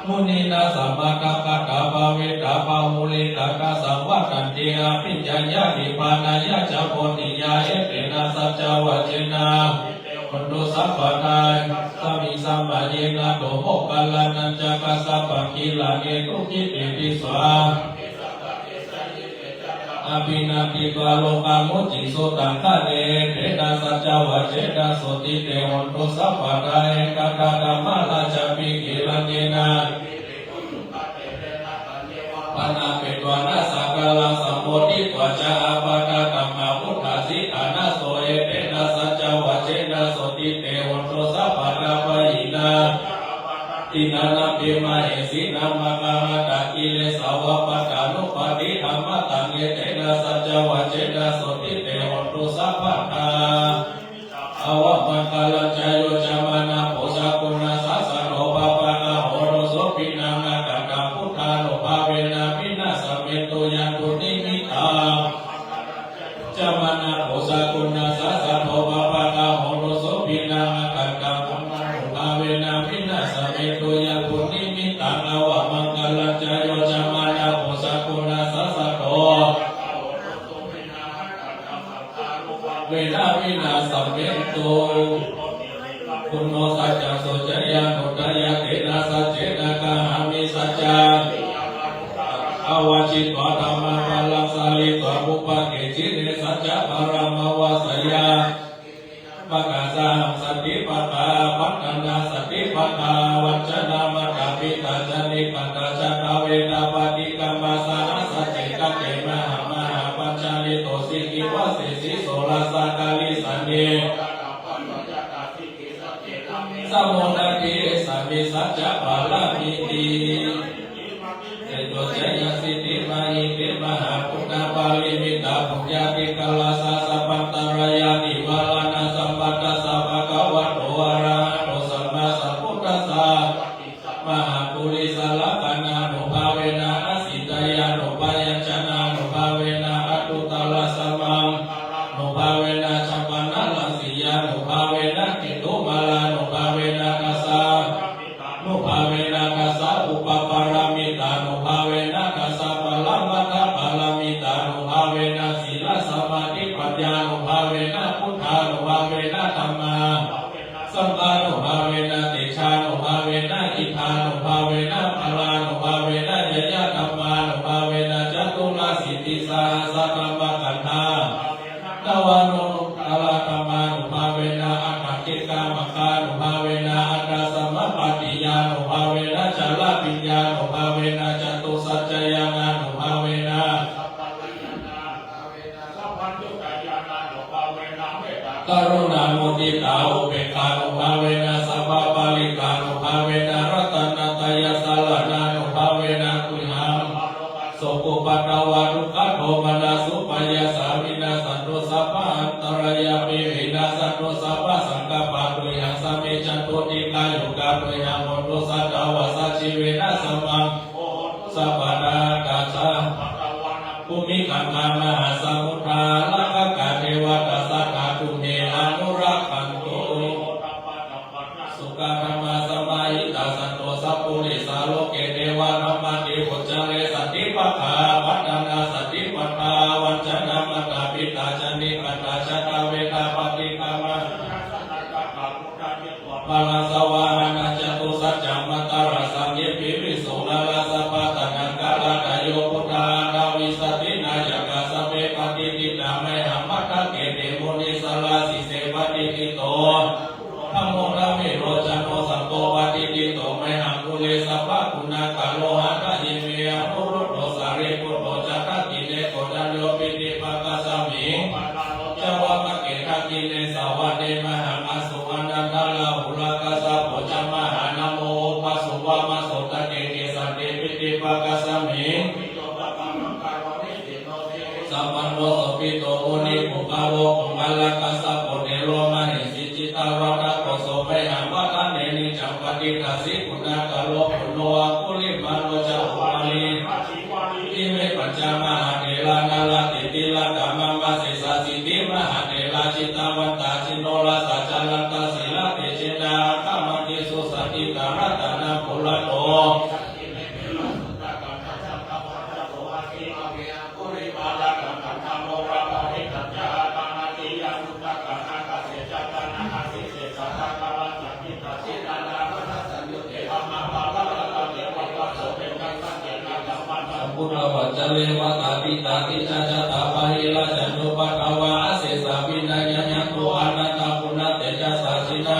มุนีนาสัมมากัปตาภาเวตาภาหุลิตากาสังวัตันติอาภิญญาญาติปานายะจโพธิยาเอเตนะสัจจวัจเจนะคนตุสัพพะทายสมิสัมมาเยนะโตโมกขัลลานัญจกัสสะปะกิลาเนตุกิติติสวาอภินาติกาโลกามุจิโสตังคะเนเตนะสัจจวัจเจนะโสติเตหนตุสัพพะทายกะกะธัมมาราชปิกิลาเนนะปนาเปตวานาสักกะลังสัมโพธิปัจจาอาปะกะตัมมาพุทธาสิอานาโสเอเตนะสัจจวัจเจนะโสติเตหนตุสัพพะทายปะหินาตินานาเปมาเอสินามะกะหะตะกิเลสาวะปะตานุปะติธัมมะตังเอเตนะสัจจวัจเจนะโสติเตหนตุสัพพะทาอวะมังคลัญจโยจามนะโพสะกุณาสัสสะโนภะปะนะโหโรโสปินังอะกะตังพุทธานุภาเวนะมินะสัมเมตุยันตุนิมิตาจามนะโพสะกุณาสัสสะโนภะปะนะโหโรโสปินังอะกะตังพุทธานุภาเวนะมินะสัมเมตุยันตุนิมิตังอวะมังคลัญจโยจามนะโพสะกุณาสัสสะโนเวนะวินาส สัมเมตุคุณโนสัจจะสุจยานุตยาเตนะสัจเจนะกาหามิสัจจาอาวาชิตวะธรรมะวะลังสาลิตวะบุปะเกจิเนสัจจะปรามาวาสยาปะกาสังสติปะกาปัตนาสติปะกาวัจนะมะกาปิตาจนิปัตตาจักเวนะปฏิกรรมสาสัจเจกะเกมหามหาปัญจลิโตสิกิวะสิสิโสลาสากาลิสันเนสมุทัยสัมมิสัจจะปาลามิติเจโตเจยสิติมาหิเตมหาปุณณปาลิมิตาปุญญาติกาลาสาสัพพันตรายานิวาลานาสัมปัตตะสัพพะคะวะโตอะระหะโตสัมมาสัมพุทธัสสะมหาปุริสลักขณานุภาเวนะอสิตายานุปายัญชนะนุภาเวนะอัตตุตละสัมมังนุภาเวนะชัมปนะลสิยานุภาเวนะกิตุมาลานุภาเวนะกัสสะนุภาเวนะกัสสะอุปปารามิตานุภาเวนะกัสสะปะละมัตถะปารามิตานุภาเวนะศีลสมาธิปัญญานุภาเวนะพุทธานุภาเวนะธัมมาสัมมานุภาเวนะเตชานุภาเวนะอิทานุภาเวนะพลานุภาเวนะยะธัมมานุภาเวนะจตุลสิทธิสาสัพพะคันธาตวานุตละธัมมานุภาเวนะอัตถิกามคานุภาเวนะอัตตสัมมปฏิญานุภาเวนะจาลปิญญานุภาเวนะจตุสัจจยานานุภาเวนะกรุณาโมทิตาอุเบกขานุภาเวนะสัพพะปาลิกานุภาเวนะรัตนะตยสลานานุภาเวนะกุหังโสกุปตวารุขโทมนาสุปยาสาวินาสันตุสัพพะอันตรายาปิวินาสันตุสัพพะสังกัปปะตุยังสัมเมจันตุติกายุกาตุยังโมตุสัตตวาสัจจิเวนะสัมมังสัพพะนากัสสะภูมิคันธามหาสมุทาลักขะกะเทวตัสสะกะตุเมอนุรักขันตุสุขธรรมะสมาหิตาสันโตสัพพุริสาโลเกเทวะธรรมติปุจจเรสติปะคาวัฏนาสติปะคาวัจนะมะตาปิตาจนิปัตตาชะตาเวทาปฏิกรรมะปะละสวานาจตุสัจจมัตตระสังเยปิวิสุลาลาสัพพะตนังกาลกโยพุทธานาวิสตินายกะสัพเพปฏิทินาเมหัมมัตตะเกเตมุนิสลาสิเสปฏิทิโตธัมโมรามิโรจโนสัมโตปฏิทิโตเมหังกุเลสัพพะคุณากาโลหัตถะยิเมยะมุรุโตสาริปุตโตจัตตะกิเนโกดันโยปิติภะกะสมิจวะกะเกตะกิเนสาวะเนมหังอสุอันดันทะลาหุลกะสะโพจมหานโมปัสสุวะมะโสตะเกเกสันติปิติภะกะสมิสัมปันโนสุปิโตโอนิปุกะโวปุมัลละกัสสะโพเนโรมะหิสิจิตาวะตะโกโสเปหังวะตะเนนิจัมปติตัสสิปุณะกะโลปุโนอะกุลิมาโนจะอุปาลีอิเมปัญจมหาเถระนาลติติละกามะมะเสสะสิติมหาเถระจิตาวันตาจิโนลาสัจจลันตสิลาเตเจนาคามะติสุสัตติตารัตนะโพละโตพุทธวัจเจเลวะตาปิตาติจาจตาปะหิลาจันโนปะทวะอาเสสะวินัยยันโตอนันตาปุณเตจัสสะสินา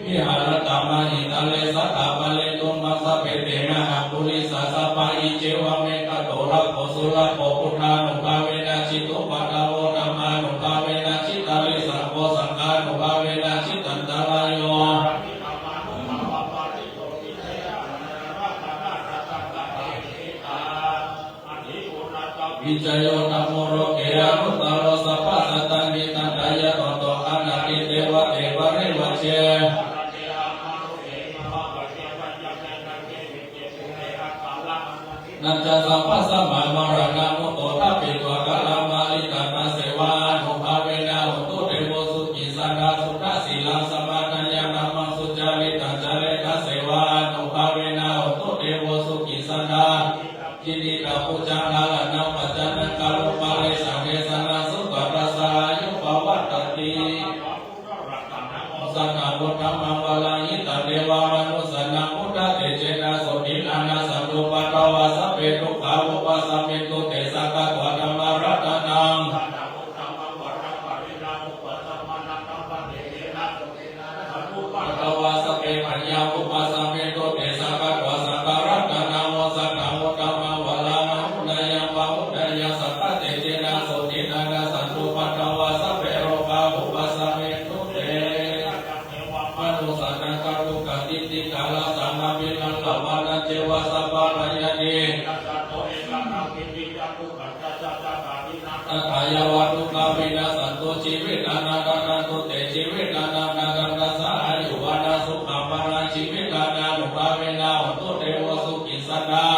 วิหารตามหิตาเลสัตตาปะเลตุมัสสะเปเตมหาปุริสัสสะปะอิเจวะเมกะโตระโพสุระโพพุทธานุภาเวนะจิตตุปะทะโวธัมมานุภาเวนะจิตตาลิสัพโพสังฆานุภาเวนะจิตตันตรายโยวิจัยโยธัมโมโรเกอะนุตตโรสัพพะสัตตังนิตังกายะโตโตอนาติเทวะเทวะเรวะเชนันจะสัพพะสัมมามรณะมุตโตทัพปิโตกะละมาลิตันนาเสวานุภาเวนะหุตุเทโวสุจิสันดาสุตตะศีลังสมานัญญานัมมังสุจาริตังจาเรคะเสวานุภาเวนะหุตุเทโวสุจิสันดาจินิกะปุจจานาลนะปัจจนะกาลุปะเลสังเกสนะสุขะรัสสายุปวัตติ รรมังวลายิตาเทวามนุสนาพุทธเตเจนะโสตินานาสันตุปะตวาสัพเพทุกขาวุปสัมมิตุเตสักกะวะธรรมรัตนังตวาสัพเพปัญญาวุปสัมมิตุเตสักกะวะสังฆรัตนังวสังฆมุตตมังวลานังมุดยังวะมุดยังสัพพะเตเจนะโสตินานาสันตุปะตวาสัพเพโรภาวุปสัมมิตุเตมนุสันนังกัตุกติติกาลสังฆปินังลวานัเจวะสัพพะปัญญาเนตถายวัตุกาวินาสันตุชีวิตานานาตุเตชีวิตานานานาสาอายุวานาสุขภาระชีวิตานานุภาเวนาหุตุเทวสุขิสัตตา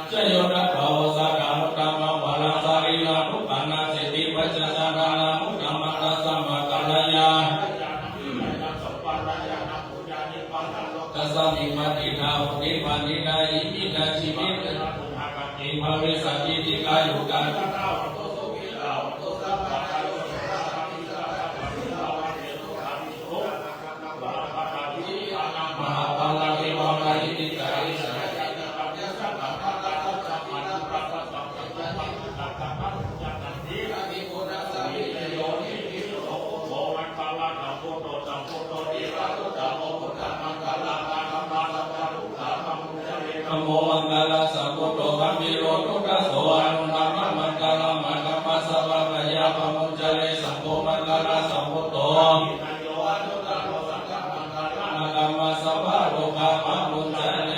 เจโยนัสภาวสักกามุตตมังวาลาสารีลาทุกขานาเสติปัจจสานานามุตตมังตัสสะมะกัลยาตัสสะมิมัตินาอุติปานินาอิมินาชีวิตอิภาเวสัจจิติกายุกันมหาปาลาภิวามาหิติกาอิสระธัมโมมังคลาสัพพุทโธคัมมิโรทุกขโสอนุนัมมะมังคลามังคัมมัสสะวะกายาปะมุจเจเลสัพโพมังคลาสัพพุทโธมังคัมมัสสะวะโลกาปะมุจเจเล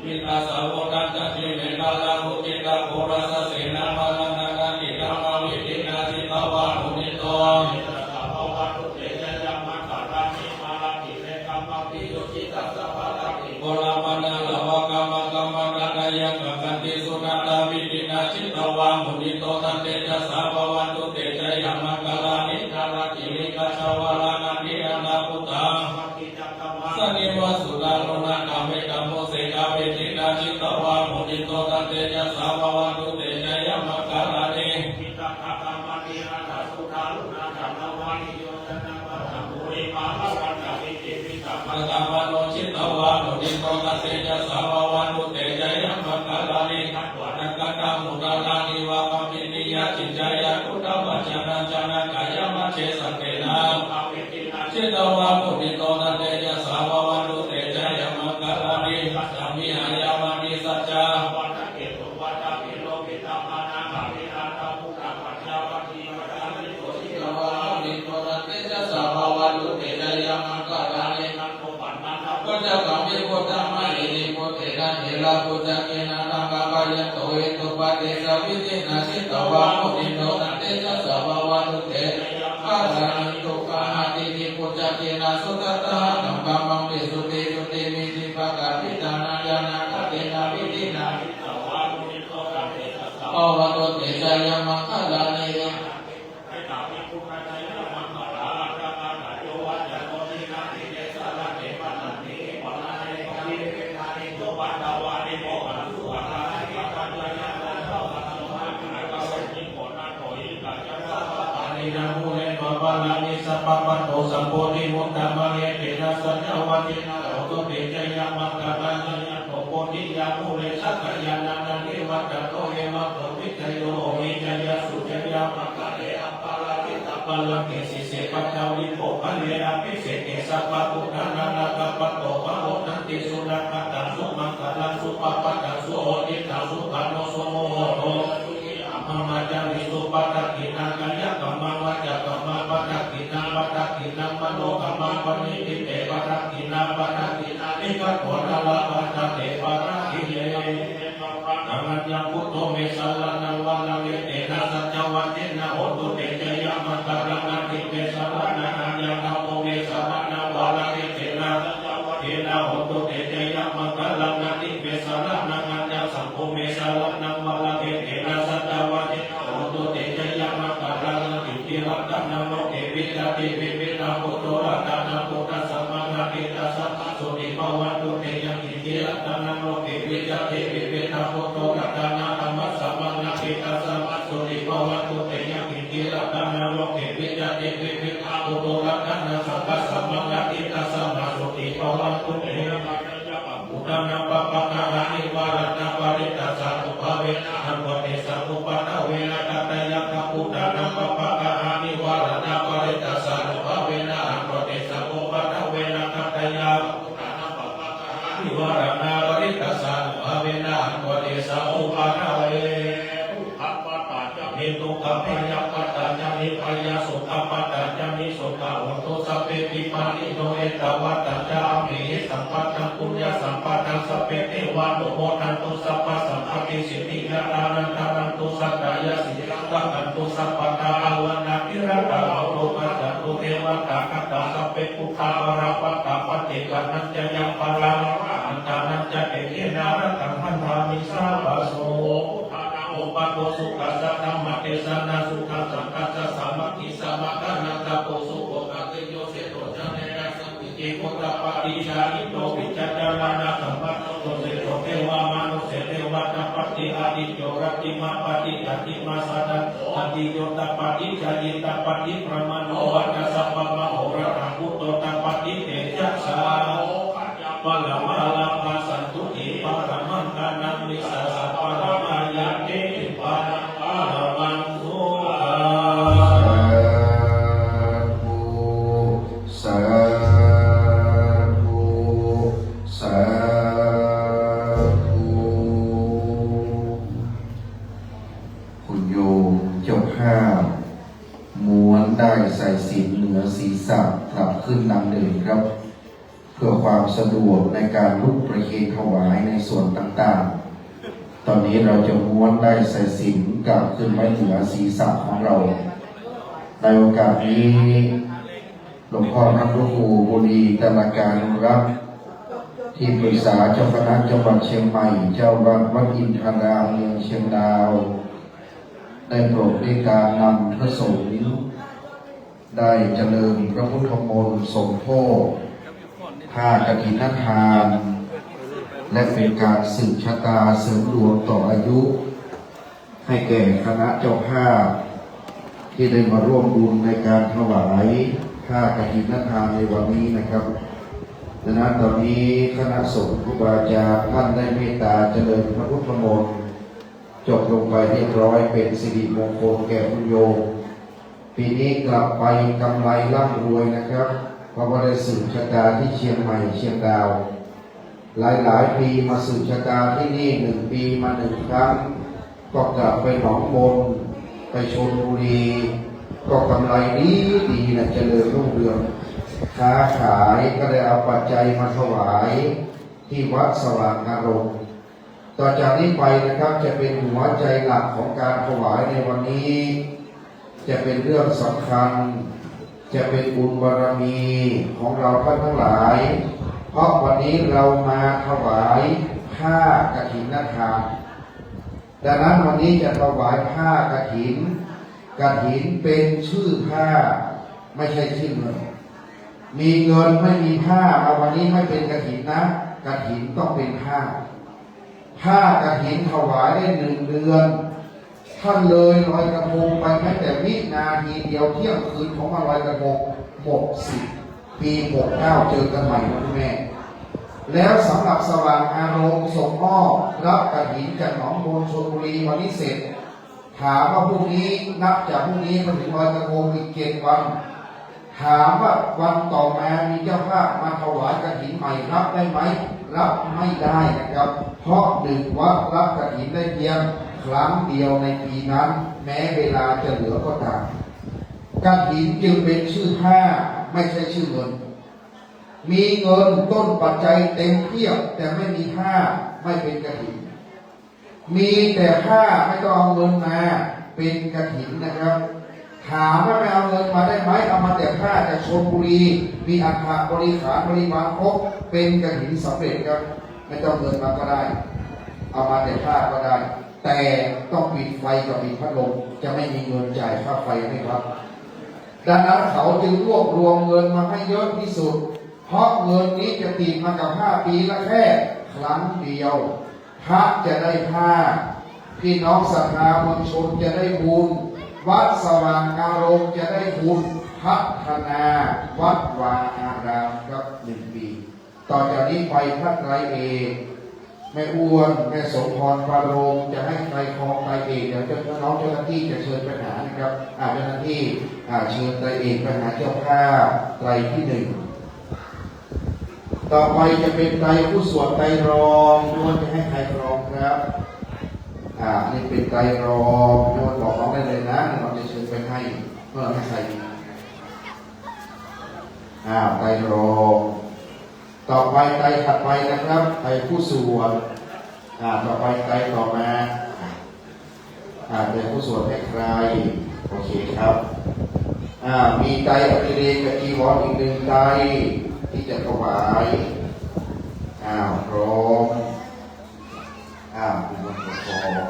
มิตาสาวกัตติเมตตาลาภุติตาโพรัสเสนามาลนานาติธรรมวิตินาทิตวะมุนิโตโอลาปนาลาวะกามะกามะกะยังกะกันติสุนันตาวิตินาชิตวะมุนิโตตันเตจะสาภวันตุเตจะยามังคลานิทารากิริกาชาวลานานิอนาพุตตังสนิวสุลาโลนะกาเมกะโมเสกาเวตินาชิตวะมุนิโตตันเตจะสาภวันตุเตจะยามังคลานิมังคามโนชิตวะมุนิโตตัสเตจะสาวะวันตุเตจะยะมังคลานินักกะมุตาลานิวะกัมปินิยะจิจายะพุทธวัจนะจนะกายะมัจเจสังเกนะชิตวะมุนิโตตัสเตจะสาวะวันตุเตจะยะมังคลานิสัมมิหายามานิสัจจาพุทธกัมมิพุทธมะหิริพุทธินะเถระพุทธเกนะนังกะกะยันโตเอตุปะเตสะวิตินาสิตวะมุนิโตตันเตจะสะภวะตุเตอาสันตุกะหะติติพุทธเกนะสุตตะนังกัมมังวิสุติสุติมิติภะกะติตานังยานะกะเตนะวิตินาภวะตุเตจะยะมังคลานินะมุเรปะปะลานิสัพพะปะโตสัมโพธิมุตตะมะเยเตนะสัจจวัจนะโอตุเตจยะมังคลานิโอโพธิยามุเรสักยานานานิวัตตะโตเยมะโตวิทโยวิจยะสุจยะมังคเลอัปปะลาทิตะปะลังเกสิเสปัจจาวิโภคะเลอภิเศเกสัพพะพุทธานานาคัปปะโตปะโหตันติสุนักขะตังสุมังคลังสุปะปะตังสุโหติตังสุขันโนสุโมโหโตมังมาจาริสุปะตะกินังกัญญะกัมมังวะจะกัมมังปะตะกินังปะตะกินังมโนกัมมังปณิติเตปะตะกินังปะตะกินังนิกัตโตนะละปะตะเตปะตะกิเลกัมมัญญังพุทโธเมสัลลันังวะนะเวเตนะสัจจวัจเจนะโหตุเตจยะมังคลังนะติเมสัลลันังอัญญังธัมโมเมสัลลันังวะนะเวเตนะเทนะโหตุเตจยะมังคลังนะติเมสัลลันังอัญญังสัมโพเมสัลลันังวะนะเวเตนะสัจจวัจเจโหตุเตจยะมังคลังนะติเมสัลลันังโลเกวิตาติวิวิตาพุทโธรัตนะพุทธสัมมานาติตัสสะสุติภวันตุเตยังกิติรัตนังโลเกวิตาติวิวิตาพุทโธรัตนะธัมมัสสะมังนาติตัสสะสุติภวันตุเตยังกิติรัตนังโลเกวิตาติวิวิตาพุทโธรัตนะสัพพะ นัปปะกะระนิวารณปริตสัตุภเวนะหังวเตสัตุปะเวนะกัตยัคขพุทธานัปปะกะระนิวารณปริตสัตุภเวนะหังวเตสัตุปะเวนะกัตยัคขพุทธานัปปะกะระนิวารณปริตสัตุภเวนะหังวเตสัตุปะเวเหตุขพยาปัตตาจามิพยาสุขปัตตาจามิสุขโหตุสัพเพปิมานิโนเอตวัตตาจามิสัมปัตตังปุญญาสัมปัตตังสัพเพเทวานุโมทันตุสัพพะสัมภติสิทธิยะตานันตานันตุสัตตายะสิรังกันตุสัพพะตาอวันนาคิรัตตาโลกัสสตุเทวตาคัตตาสัพเพปุตตาปราปัตตาปฏิกันัญจยังปะลังอันตานัญจเตเยนารัตังพันธามิสาปะโสอุปโตสุขัสสะธรรมเทศนาสุขัสสังคัสสะสามัคคีสามัคคณัตตะโพสุโภกะเตโยเสโตจันเนระสังกิเจโกตปะติชาอิโตวิจัตตานาสัมปัตโตเสโตเทวามนุเสเทวตปะติอาดิโยรัติมาปะติอาติมาสัตตอติโยตปะติชายิตปะติประมาโนวัตสัพพะมโหระทังพุตโตตปะติเตจัสสาปะละมาลาภาสันตุอิปะระมังกานังวิสัสสะปะระมายะเตปะระมังสุขาสาธุสาธุคุณโยมเจ้าภาพม้วนได้ใส่ศีลเหนือศีรษะกลับขึ้นนำเดินครับเพื่อความสะดวกในการลุกประเคนถวายในส่วนต่างๆตอนนี้เราจะม้วนได้ใส่ศีลกลับขึ้นไว้เหนือศีรษะของเราในโอกาสนี้หลวงพ่อพระครูบุรีตระการรับที่ปรึกษาเจ้าคณะจังหวัดเชียงใหม่เจ้าวัดวัดอินทรามเมืองเชียงดาวได้โปรดด้วยการนำพระสงฆ์ได้เจริญพระพุทธมนต์สมโภชผ้ากฐินทานและเป็นการสืบชะตาเสริมดวงต่ออายุให้แก่คณะเจ้าภาพที่ได้มาร่วมบุญในการถวายผ้ากฐินทานในวันนี้นะครับดังนั้นตอนนี้คณะสงฆ์ครูบาอาจารย์ท่านได้เมตตาเจริญพระพุทธมนต์จบลงไปเรียบร้อยเป็นสิริมงคลแก่คุณโยมปีนี้กลับไปกำไรร่ำรวยนะครับเพราะว่าได้สืบชะตาที่เชียงใหม่เชียงดาวหลายปีมาสืบชะตาที่นี่1 ปีมา1 ครั้งก็กลับไปหนองมนไปชลบุรีก็กำไรดีนะเจริญรุ่งเรืองค้าขายก็ได้เอาปัจจัยมาถวายที่วัดสว่างอารมณ์ต่อจากนี้ไปนะครับจะเป็นหัวใจหลักของการถวายในวันนี้จะเป็นเรื่องสำคัญจะเป็นบุญบารมีของเราท่านทั้งหลายเพราะวันนี้เรามาถวายผ้ากฐินทานดังนั้นวันนี้จะถวายผ้ากฐินเป็นชื่อผ้าไม่ใช่ชื่อเงินมีเงินไม่มีผ้าเอาวันนี้ไม่เป็นกฐินนะกฐินต้องเป็นผ้ากฐินถวายได้1 เดือนท่านเลยลอยกระทงไปแม้แต่วินาทีเดียวเที่ยงคืนของวันลอยกระทงหมดสิทธิ์ปี69เจอกันใหม่นะแม่แล้วสำหรับสว่างอารมณ์ส่งมอบรับกฐินจากหนองมนชลบุรีวันนี้เสร็จถามว่าพรุ่งนี้นับจากพรุ่งนี้มาถึงลอยกระทงอีก7 วันถามว่าวันต่อมามีเจ้าภาพมาถวายกฐินใหม่รับได้ไหมรับไม่ได้นะครับเพราะ1 วัดรับกฐินได้เพียงครั้งเดียวในปีนั้นแม้เวลาจะเหลือก็ตามกฐินจึงเป็นชื่อผ้าไม่ใช่ชื่อเงินมีเงินต้นปัจจัยเต็มเพียบแต่ไม่มีผ้าไม่เป็นกฐินมีแต่ผ้าไม่ต้องเอาเงินมาเป็นกฐินนะครับถามว่าไม่เอาเงินมาได้ไหมเอามาแต่ผ้าจากชลบุรีมีอัฐบริขารบริวารครบเป็นกฐินสำเร็จครับไม่ต้องเงินมาก็ได้เอามาแต่ผ้าก็ได้แต่ต้องปิดไฟกับปิดพัดลมจะไม่มีเงินจ่ายค่าไฟให้ครับดังนั้นเขาจึงรวบรวมเงินมาให้เยอะที่สุดเพราะเงินนี้จะติดมากับ5 ปีละแค่ครั้งเดียวพระจะได้ผ้าพี่น้องศรัทธามวลชนจะได้บุญวัดสว่างอารมณ์จะได้บุญพัฒนาวัดวาอารามครับ1 ปี ต่อจากนี้ไปพระไตรเอกแม่อ้วนแม่สมพรปาโรงจะให้ใครครองไตรเอกเดี๋ยวน้องเจ้าหน้าที่จะเชิญไปหานะครับเจ้าหน้าที่เชิญไตรเอกไปหาเจ้าภาพไตรที่ 1ต่อไปจะเป็นไตรผู้สวดไตรรองโยนจะให้ใครรองครับนี่เป็นไตรรองโยนบอกน้องได้เลยนะเราจะเชิญไปให้เพื่อให้ใครไตรรองต่อไปไตรถัดไปนะครับไตรผู้สวดต่อไปไตรต่อมาไตรผู้สวดให้ใครโอเคครับมีไตรอภิเรกกับจีวรอีก1ไตรที่จะถวายพร้อมคุณวันพร้อม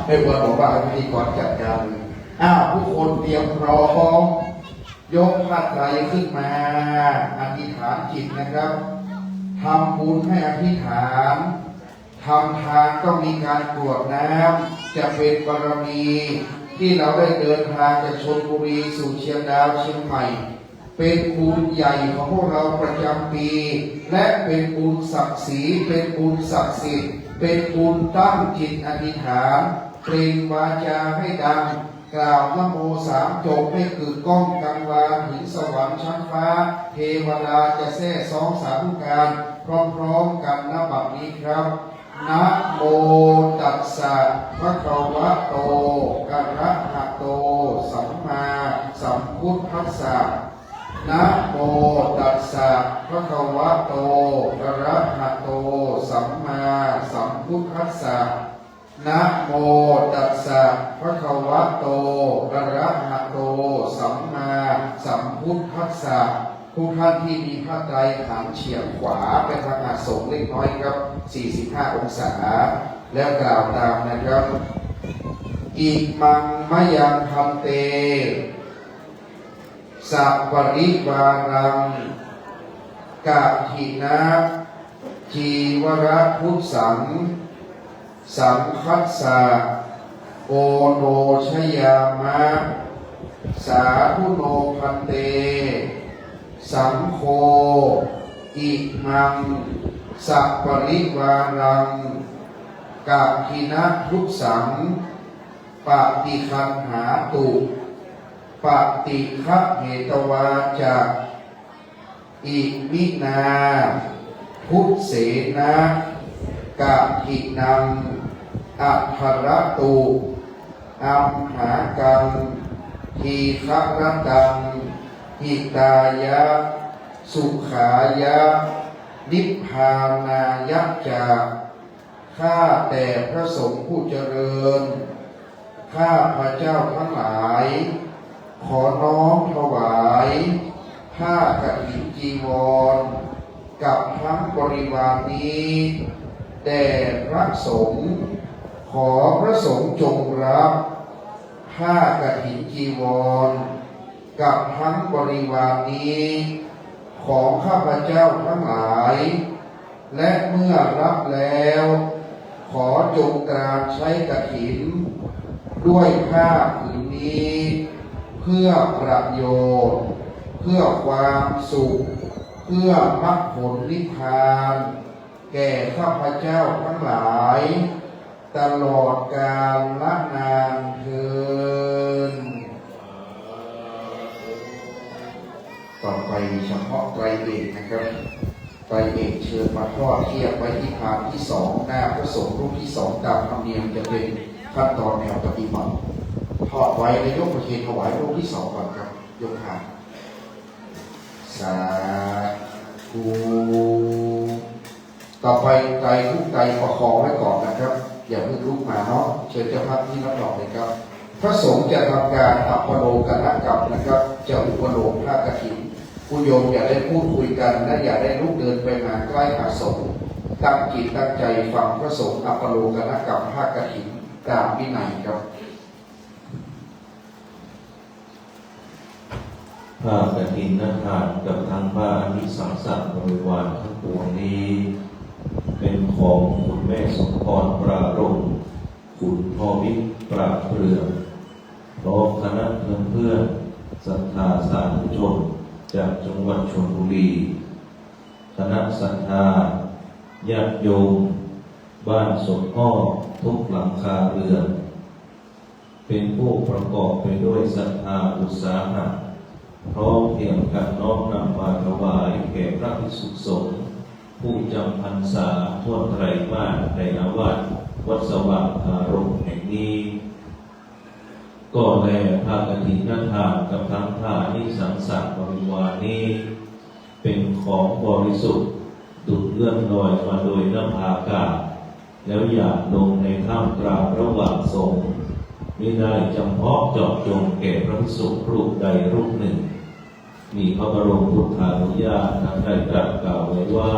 ไม่ควรบอกว่าพิธีกรจัดการผู้คนเตรียมพร้อมยกผ้าไตรขึ้นมาอธิษฐานจิตนะครับทำบุญให้อธิษฐานทำทานก็มีการกรวดน้ำจะเป็นบารมีที่เราได้เดินทางจากชลบุรีสู่เชียงดาวเชียงใหม่เป็นบุญใหญ่ของพวกเราประจำปีและเป็นบุญศักดิ์ศรีเป็นบุญศักดิ์สิทธิ์เป็นบุญตั้งจิตอธิษฐานเปล่งวาจาให้ดังกล่าวนะโม3จบให้คือก้องกังวานถึงสวรรค์ชั้นฟ้าเทวดาจะแท้สองสาธุการพร้อมๆกันณบัดนี้ครับนะโมตัสสะภะคะวะโตอะระหะโตสัมมาสัมพุทธัสสะนะโมตัสสะภะคะวะโตอะระหะโตสัมมาสัมพุทธัสสะนะโมตัสสะภะคะวะโตอะระหะโตสัมมาสัมพุทธัสสะทุกท่านที่มีผ้าไตรหันเฉียงขวาไปทางอาสงเล็กน้อยครับ45องศาแล้วกล่าวตามนะครับอิมังมะยังคัมเตสัพปริวารังกะถินะจีวระพุทธังสังคัสสะโอโนชยามะสาธุโนพันเตสังโฆอิมังสัพปริวารังกะถินะพุทธังปฏิคันหาตุปฏิฆะเหตวาจะอิมินาพุทธเสนะกะถินังอัภรตุอัมหากังทีฆะรตังหิตายะสุขายะนิพพานายะจาข้าแต่พระสงฆ์ผู้เจริญข้าพระเจ้าทั้งหลายขอน้อมถวายผ้ากฐินจีวรกับทั้งบริวารนี้แด่พระสงฆ์ขอพระสงฆ์จงรับผ้ากฐินจีวรกับทั้งบริวารนี้ของข้าพเจ้าทั้งหลายและเมื่อรับแล้วขอจงกราบใช้กฐินด้วยผ้าผืนนี้เพื่อประโยชน์เพื่อความสุขเพื่อมรรคผลนิพพานแก่ข้าพเจ้าทั้งหลายตลอดกาลนานเทอญต่อไปเฉพาะไตรเอกนะครับไตรเอกเชิญมาทอดเทียบไว้ที่พานที่2หน้าพระสงฆ์รูปที่2ตามธรรมเนียมจะเป็นขั้นตอนแนวปฏิบัติทอดไว้ในยกประเคนถวายรูปที่2ก่อนครับยกผ่านสาธุต่อไปไตรทุกไตรประคองไว้ก่อนนะครับอย่าเพิ่งลุกมาเนาะเชิญเจ้าภาพที่รับรองเลยครับพระสงฆ์จะทำการอัปโลกนกรรมนะครับจะอุปโลกผ้ากฐินผู้โยมอย่าได้พูดคุยกันและอย่าได้ลุกเดินไปมาใกล้อาสงฆ์ตั้งจิตตั้งใจฟังพระสงฆ์อัปโลกนกรรมผ้ากฐินตามวินัยครับพ ผ้ากฐินทานกับทางผ้าอนิสังสบริวารทั้งปวงนี้เป็นของคุณแม่สมพรปรารมคุณพ่อวิทย์ปราบเปลืองพร้อมคณะเพื่อนศรัทธาสาธุชนจากจังหวัดชลบุรีคณะศรัทธาญาติโยมบ้านสมพ่อทุกหลังคาเรือนเป็นผู้ประกอบไปด้วยศรัทธาอุตสาหะพร้อมเพียงกันน้อมนำมาถวายแก่พระภิกษุสงฆ์ผู้จำพรรษาทั่วไตรมาสในอาวาสวัดสว่างอารมณ์แห่งนี้ก็แลผ้ากฐินทานกับทั้งผ้านิสังสบริวารนี้เป็นของบริสุทธิ์ดุจเลื่อนลอยมาโดยน้ำอากาศแล้วหยาดลงในท่ามกลางระหว่างสงฆ์ไม่ได้จำเพาะเจาะจงแก่พระภิกษุรูปใดรูปหนึ่งมีพระบรมพุทธานุญาตนั้นได้ตรัสกล่าวไว้ว่า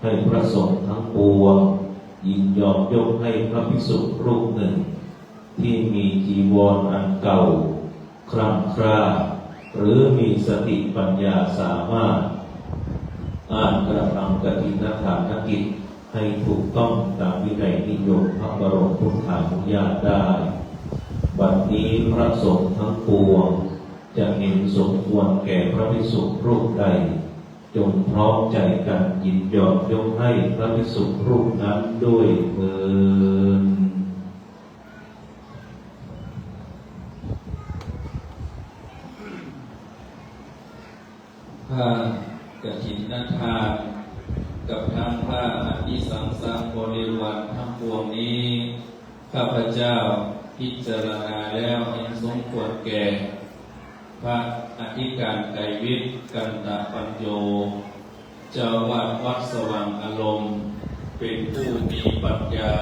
ให้พระสงฆ์ทั้งปวงยินยอมยกให้พระภิกษุรูปหนึ่งที่มีจีวรอันเก่าคร่ำคร่าหรือมีสติปัญญาสามารถอ่านกระทำกฐินทานกิจให้ถูกต้องตามวินัยนิยมพระบรมพุทธานุญาตได้บัดนี้พระสงฆ์ทั้งปวงจะเห็นสมควรแก่พระภิกษุรูปใดจงพร้อมใจกันยินยอมยกให้พระภิกษุรูปนั้นด้วยเถิดผ้ากฐินทานกับทั้งผ้าอนิสังสบริวารทั้งปวงนี้ข้าพเจ้าพิจารณาแล้วเห็นสมควรแก่พระอธิการไกรวิทย์กันตปัญโยเจ้าวาดวัดสว่างอารมณ์เป็นผู้มีปัญญา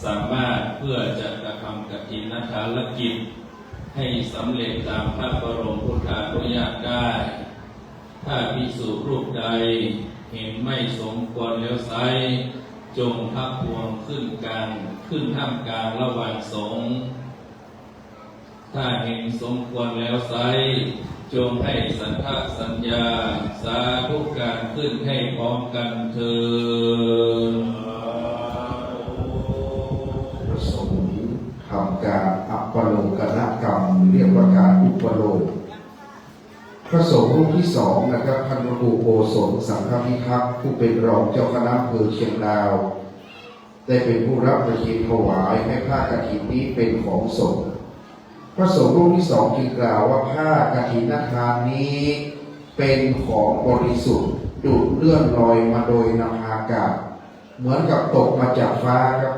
สามารถเพื่อจะกระทำกฐินทานกิจให้สำเร็จตามพระบรมพุทธานุญาตได้ถ้าภิกษุรูปใดเห็นไม่สมควรแล้วไซร้จงทักพวงขึ้นท่ามกลางระหว่างสงฆ์ถ้าเห็นสมควรแล้วไซร้จงให้สันทสัญญาสาธุการขึ้นให้พร้อมกันเถิด ประสงค์ทำการอัปโลกนกรรมเรียกว่าการอุปโลกพระสงฆ์รูปที่สองนะครับพันวรูโกศลสังฆพิทักษ์ผู้เป็นรองเจ้าคณะอำเภอเชียงดาวได้เป็นผู้รับประเคนถวายให้ผ้ากฐินนี้เป็นของสงฆ์พระสงฆ์รูปที่สองจึงกล่าวว่าผ้ากฐินทานนี้เป็นของบริสุทธิ์ดุจเลื่อนลอยมาโดยนภาอากาศเหมือนกับตกมาจากฟ้าครับ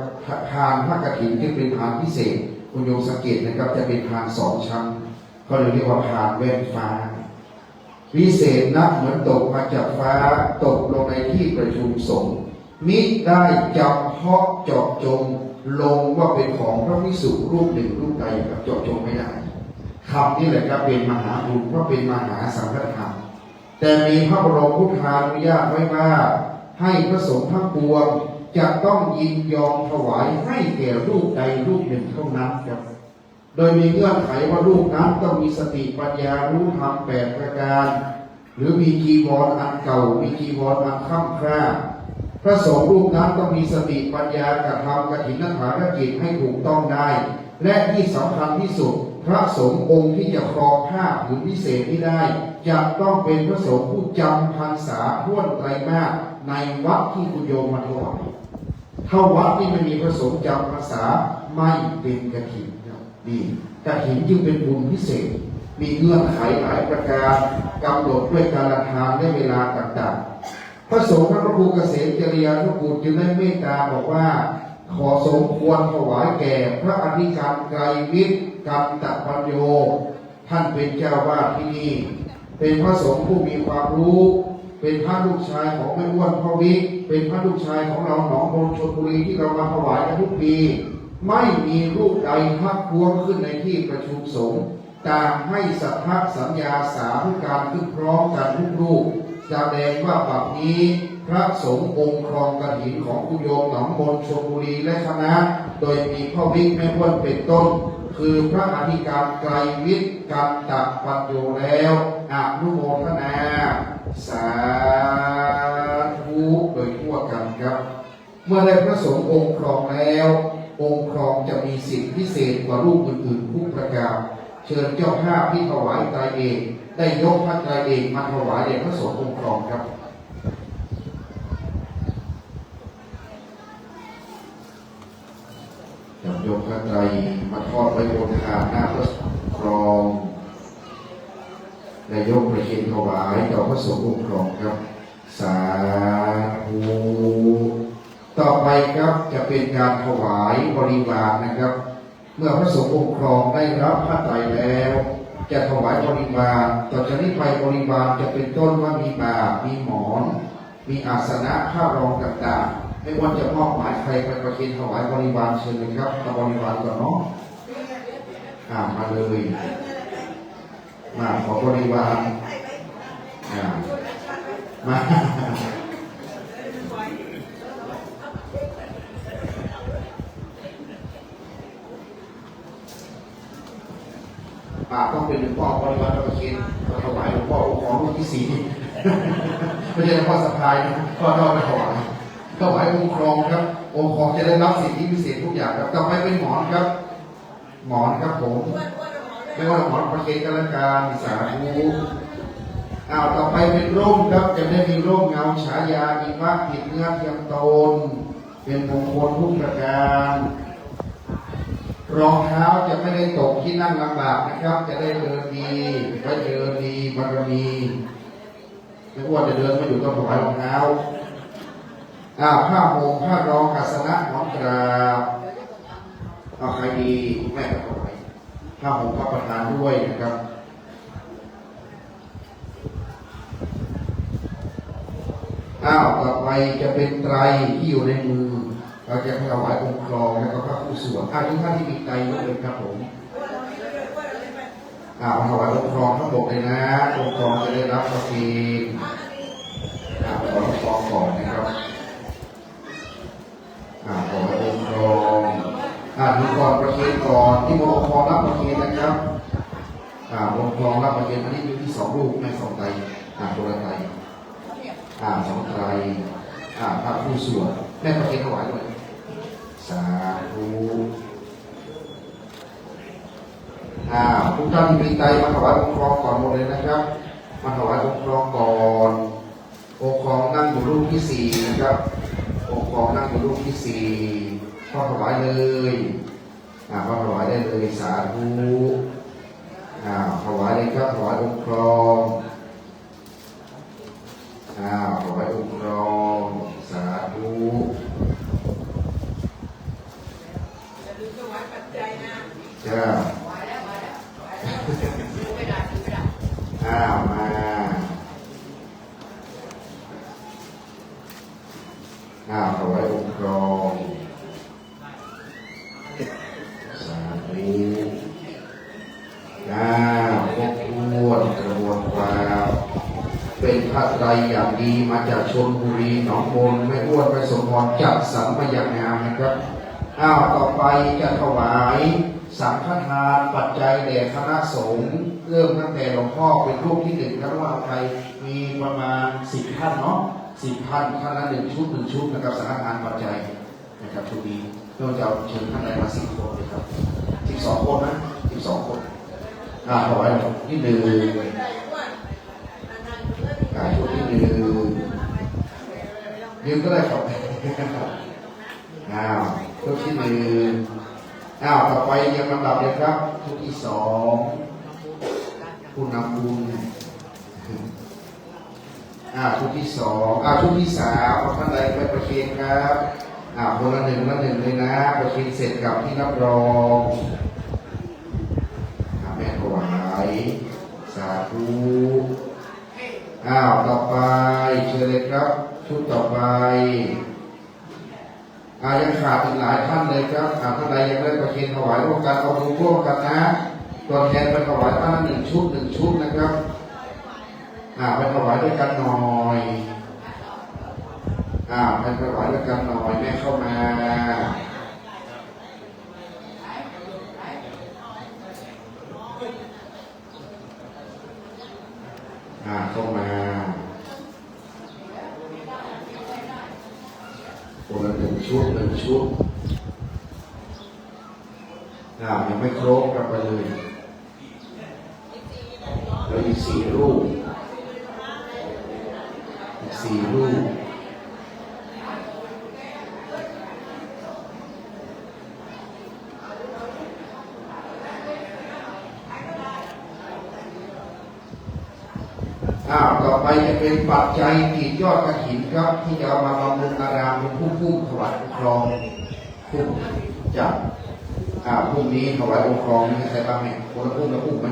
ทานผ้ากฐินที่เป็นทานพิเศษคุณโยมสังเกตนะครับจะเป็นทานสองชั้นเขาเรียกว่าทานแว่นฟ้าวิเศษนักเหมือนตกมาจากฟ้าตกลงในที่ประชุมสงฆ์มิได้จำเพาะเจาะจงลงว่าเป็นของพระภิกษุรูปหนึ่งรูปใดกับเจาะจงไม่ได้คำนี้แหละครับเป็นมหาบุญเพราะเป็นมหาสังฆทานแต่มีพระบรมพุทธานุญาตไว้ว่าให้พระสงฆ์ทั้งปวงจะต้องยินยอมถวายให้แก่รูปใดรูปหนึ่งเท่านั้นครับโดยมีเงื่อนไขว่ารูปนั้นต้องมีสติปัญญารู้ธรรม8 ประการหรือมีจีวรอันเก่ามีจีวรอันค่ำคร่าพระสงฆ์รูปนั้นต้องมีสติปัญญากระทำกฐินทานกิจให้ถูกต้องได้และที่สำคัญที่สุดพระสงฆ์องค์ที่จะครองผ้าผืนพิเศษที่ได้จะต้องเป็นพระสงฆ์ผู้จำพรรษาท้วนไตรมาสในวัดที่คุณโยมมาถวายถ้าวัดที่ไม่มีพระสงฆ์จำพรรษาไม่เป็นกฐินนี่กฐินจึงเป็นบุญพิเศษมีเงื่อนไขหลายประการกำหนดด้วยกาลทานและเวลาต่างๆพระสงฆ์พระครูเกษมจริยานุกูลจึงได้เมตตาบอกว่าขอสมควรถวายแก่พระอธิการไกรวิทย์กันตปัญโยท่านเป็นเจ้าวาดที่นี่เป็นพระสงฆ์ผู้มีความรู้เป็นพระลูกชายของแม่อ้วนพ่อวิทย์เป็นพระลูกชายของเราหนองมนชลบุรีที่เรามาถวายกันทุกปีไม่มีรูปใดทักท้วงขึ้นในที่ประชุมสงฆ์ต่างให้สัทธสัญญาสาธุการขึ้นพร้อมกันทุกรูปแสดงว่าบัดนี้พระสงฆ์องค์ครองกฐินของคุณโยมหนองมนชลบุรีและคณะโดยมีพ่อวิทย์แม่อ้วนเป็นต้น คือพระอธิการไกรวิทย์กันตะปัญโยแล้วอนุโมทนาสาธุโดยทั่วกันครับ เมื่อได้พระสงฆ์องค์ครองแล้วองค์ครองจะมีสิทธิพิเศษกว่ารูปอื่นๆทุกประการเชิญเจ้าภาพที่ถวายไตรเอกได้ยกพระไตรเอกมาถวายแด่พระสงฆ์องค์ครองครับจะยกพระไตรมาทอดไว้บนถาดหน้าพระครองได้ยกประเคนถวายต่อพระสงฆ์องค์ครองครับสาธุต่อไปครับจะเป็นการถวายบริวารนะครับเมื่อพระสงฆ์องค์ครองได้รับผ้าไตรแล้วจะถวายบริวารต่อจากนี้ไปบริวารจะเป็นต้นว่ามีบาตรมีหมอนมีอาสนะผ้ารองต่างๆไม่ว่าจะมอบหมายใครไปประเคนถวายบริวารเชิญเลยครับเอาบริวารก่อนเนาะมาเลยมาขอบริวารมาต้องเป็นหลวงพ่อบริวารประเคนถวายหลวงพ่อองค์ของรุ่นที่สี่ไม่ใช่หลวงพ่อสะพายนะก็ต้องไปถวายองค์ครองครับองค์ครองจะได้รับสิทธิพิเศษทุกอย่างครับต่อไปเป็นหมอนครับหมอนครับผมไม่ว่าหมอนประเคนกันละการสาธุต่อไปเป็นร่มครับจะได้มีร่มเงาฉายาอิมะติดเนื้อเทียมตนเป็นมงคลทุกประการรองเท้าจะไม่ได้ตกที่นั่งลำบากนะครับจะได้เดินดีก็เดินดีบารมีไม่ว่าจะเดินไม่อยู่ต้องถวายรองเท้าผ้าห่มผ้ารองกาสนะหอมกราบใครดีแม่ก็ถวายผ้าห่มพระประธานด้วยนะครับต่อไปจะเป็นไตรที่อยู่ในมือเราจะถวายองค์ครองแล้วก็พระผู้สวดทุกท่านที่มีไตรยกเลยครับผมถวายองค์ครองทั้งหมดเลยนะองค์ครองจะได้รับประเคนขอองค์ครองก่อนนะครับถวายองค์ครองดูก่อนประเคนก่อนที่องค์ครองรับประเคนนะครับองค์ครองรับประเคนอันนี้อยู่ที่2 รูปใน2 ไตรตัวละไตร2 ไตรพระผู้สวดแม่ประเคนถวายด้วยสาธุทุกท่านที่มีใจมาถวายองค์ครองก่อนหมดเลยนะครับมาถวายองค์ครองก่อนองค์ครองนั่งอยู่รูปที่4นะครับองค์ครองนั่งอยู่รูปที่4ก็ถวายเลยก็ถวายได้เลยสาธุถวายเลยครับถวายองค์ครองถวายองค์ครองสาธุจ้ามาถวายองค์ครองสาธุครบถ้วนกระบวนความเป็นผ้าไตรอย่างดีมาจากชลบุรีหนองมนไม่อ้วนไปสมพรจัดสรรมาอย่างงามนะครับต่อไปจะถวายสังฆทานปัจจัยแด่คณะสงฆ์เริ่มตั้งแต่หลวงพ่อเป็นรูปที่1ครับว่าใครมีประมาณ10 ท่านเนาะ10 ท่านท่านละ1 ชุดนะครับสังฆทานปัจจัยนะครับชุดนี้เราจะเชิญท่านใดมา10 คนเลยครับ12 คนนะ12 คนถวายที่1ชุดที่1ยืมก็ได้ครับชุดที่1ต่อไปยังลำดับเลยครับชุดที่2ผู้นำบุญชุดที่2ชุดที่3ท่านใดไปประเคนครับคนละ1เลยนะประเคนเสร็จกับที่รับรองแม่ถวายสาธุต่อไปเชิญเลยครับชุดต่อไปยังขาดอีกหลายท่านเลยครับท่านใดยังได้ประเคนถวายร่วมกันเอาดูร่วมกันนะตัวแทนไปถวายท่าน1 ชุดนะครับไปถวายด้วยกันหน่อยไปถวายด้วยกันหน่อยแม่เข้ามา คนละ1 ชุด1 ชุดยังไม่ครบกันไปเลยแล้วอีก4 รูปอีก4 รูปต่อไปจะเป็นปัจจัยติดยอดกฐินครับที่จะเอามาบำรุงอารามเป็นผู้ถวายองค์ครองผู้จัดพรุ่งนี้ถวายองค์ครองมีใครบ้างไหมคนละพุ่มละพุ่มไหม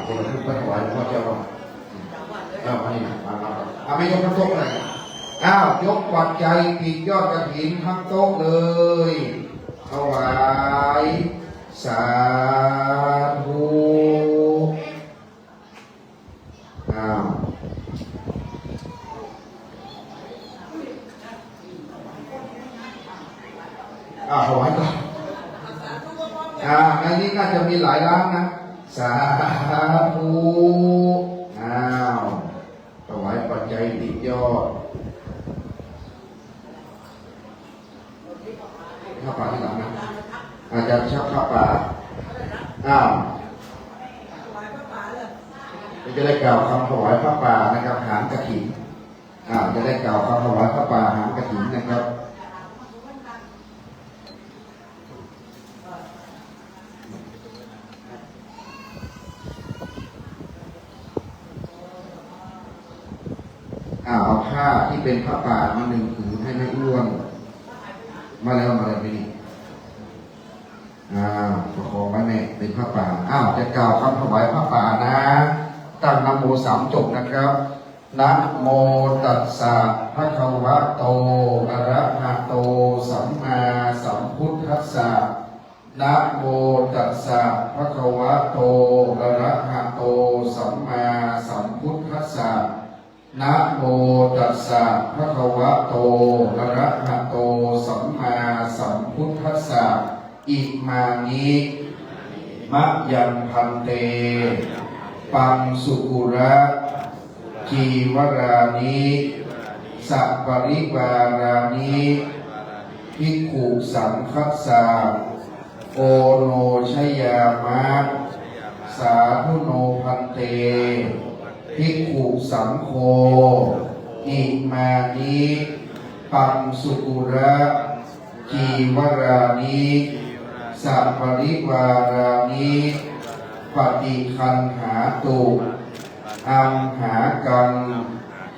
คนละพุ่มก็ถวายพ่อเจ้ามานี่มาไม่ยกทั้งโต๊ะเลยยกปัจจัยติดยอดกฐินทั้งโต๊ะเลยถวายสาธุถวายก่อนในนี้ก็จะมีหลายร้านนะสาธุถวายปัจจัยติดยอดข้าป่าที่หลังนะอาจารย์ชักข้าป่าจะได้กล่าวคำถวายพระป่านะครับหางกฐินจะได้กล่าวคำถวายพระป่าหางกฐินนะครับเอาผ้าที่เป็นผ้าป่ามา1 ผืนให้ไม่อ้วนมาแล้วไปนี่ประคองไว้แม่เป็นผ้าป่าจะกล่าวคำถวายผ้าป่านะตั้งนะโม3 จบนะครับนะโมตัสสะภะคะวะโตอะระหะโตสัมมาสัมพุทธัสสะนะโมตัสสะภะคะวะโตอะระหะโตสัมมาสัมพุทธัสสะนะโมตัสสะภะคะวะโตอะระหะโตสัมมาสัมพุทธัสสะอิมานิมะยังพันเตปังสุกุระจีวรานิสัพปริวารานิภิกขุสังคัสสะโอโนชยามะสาธุโนพันเตภิกขุสังโฆอิมานิปังสุกุระจีวรานิสัพปริวารานิปฏิคันหาตุอัมหากัง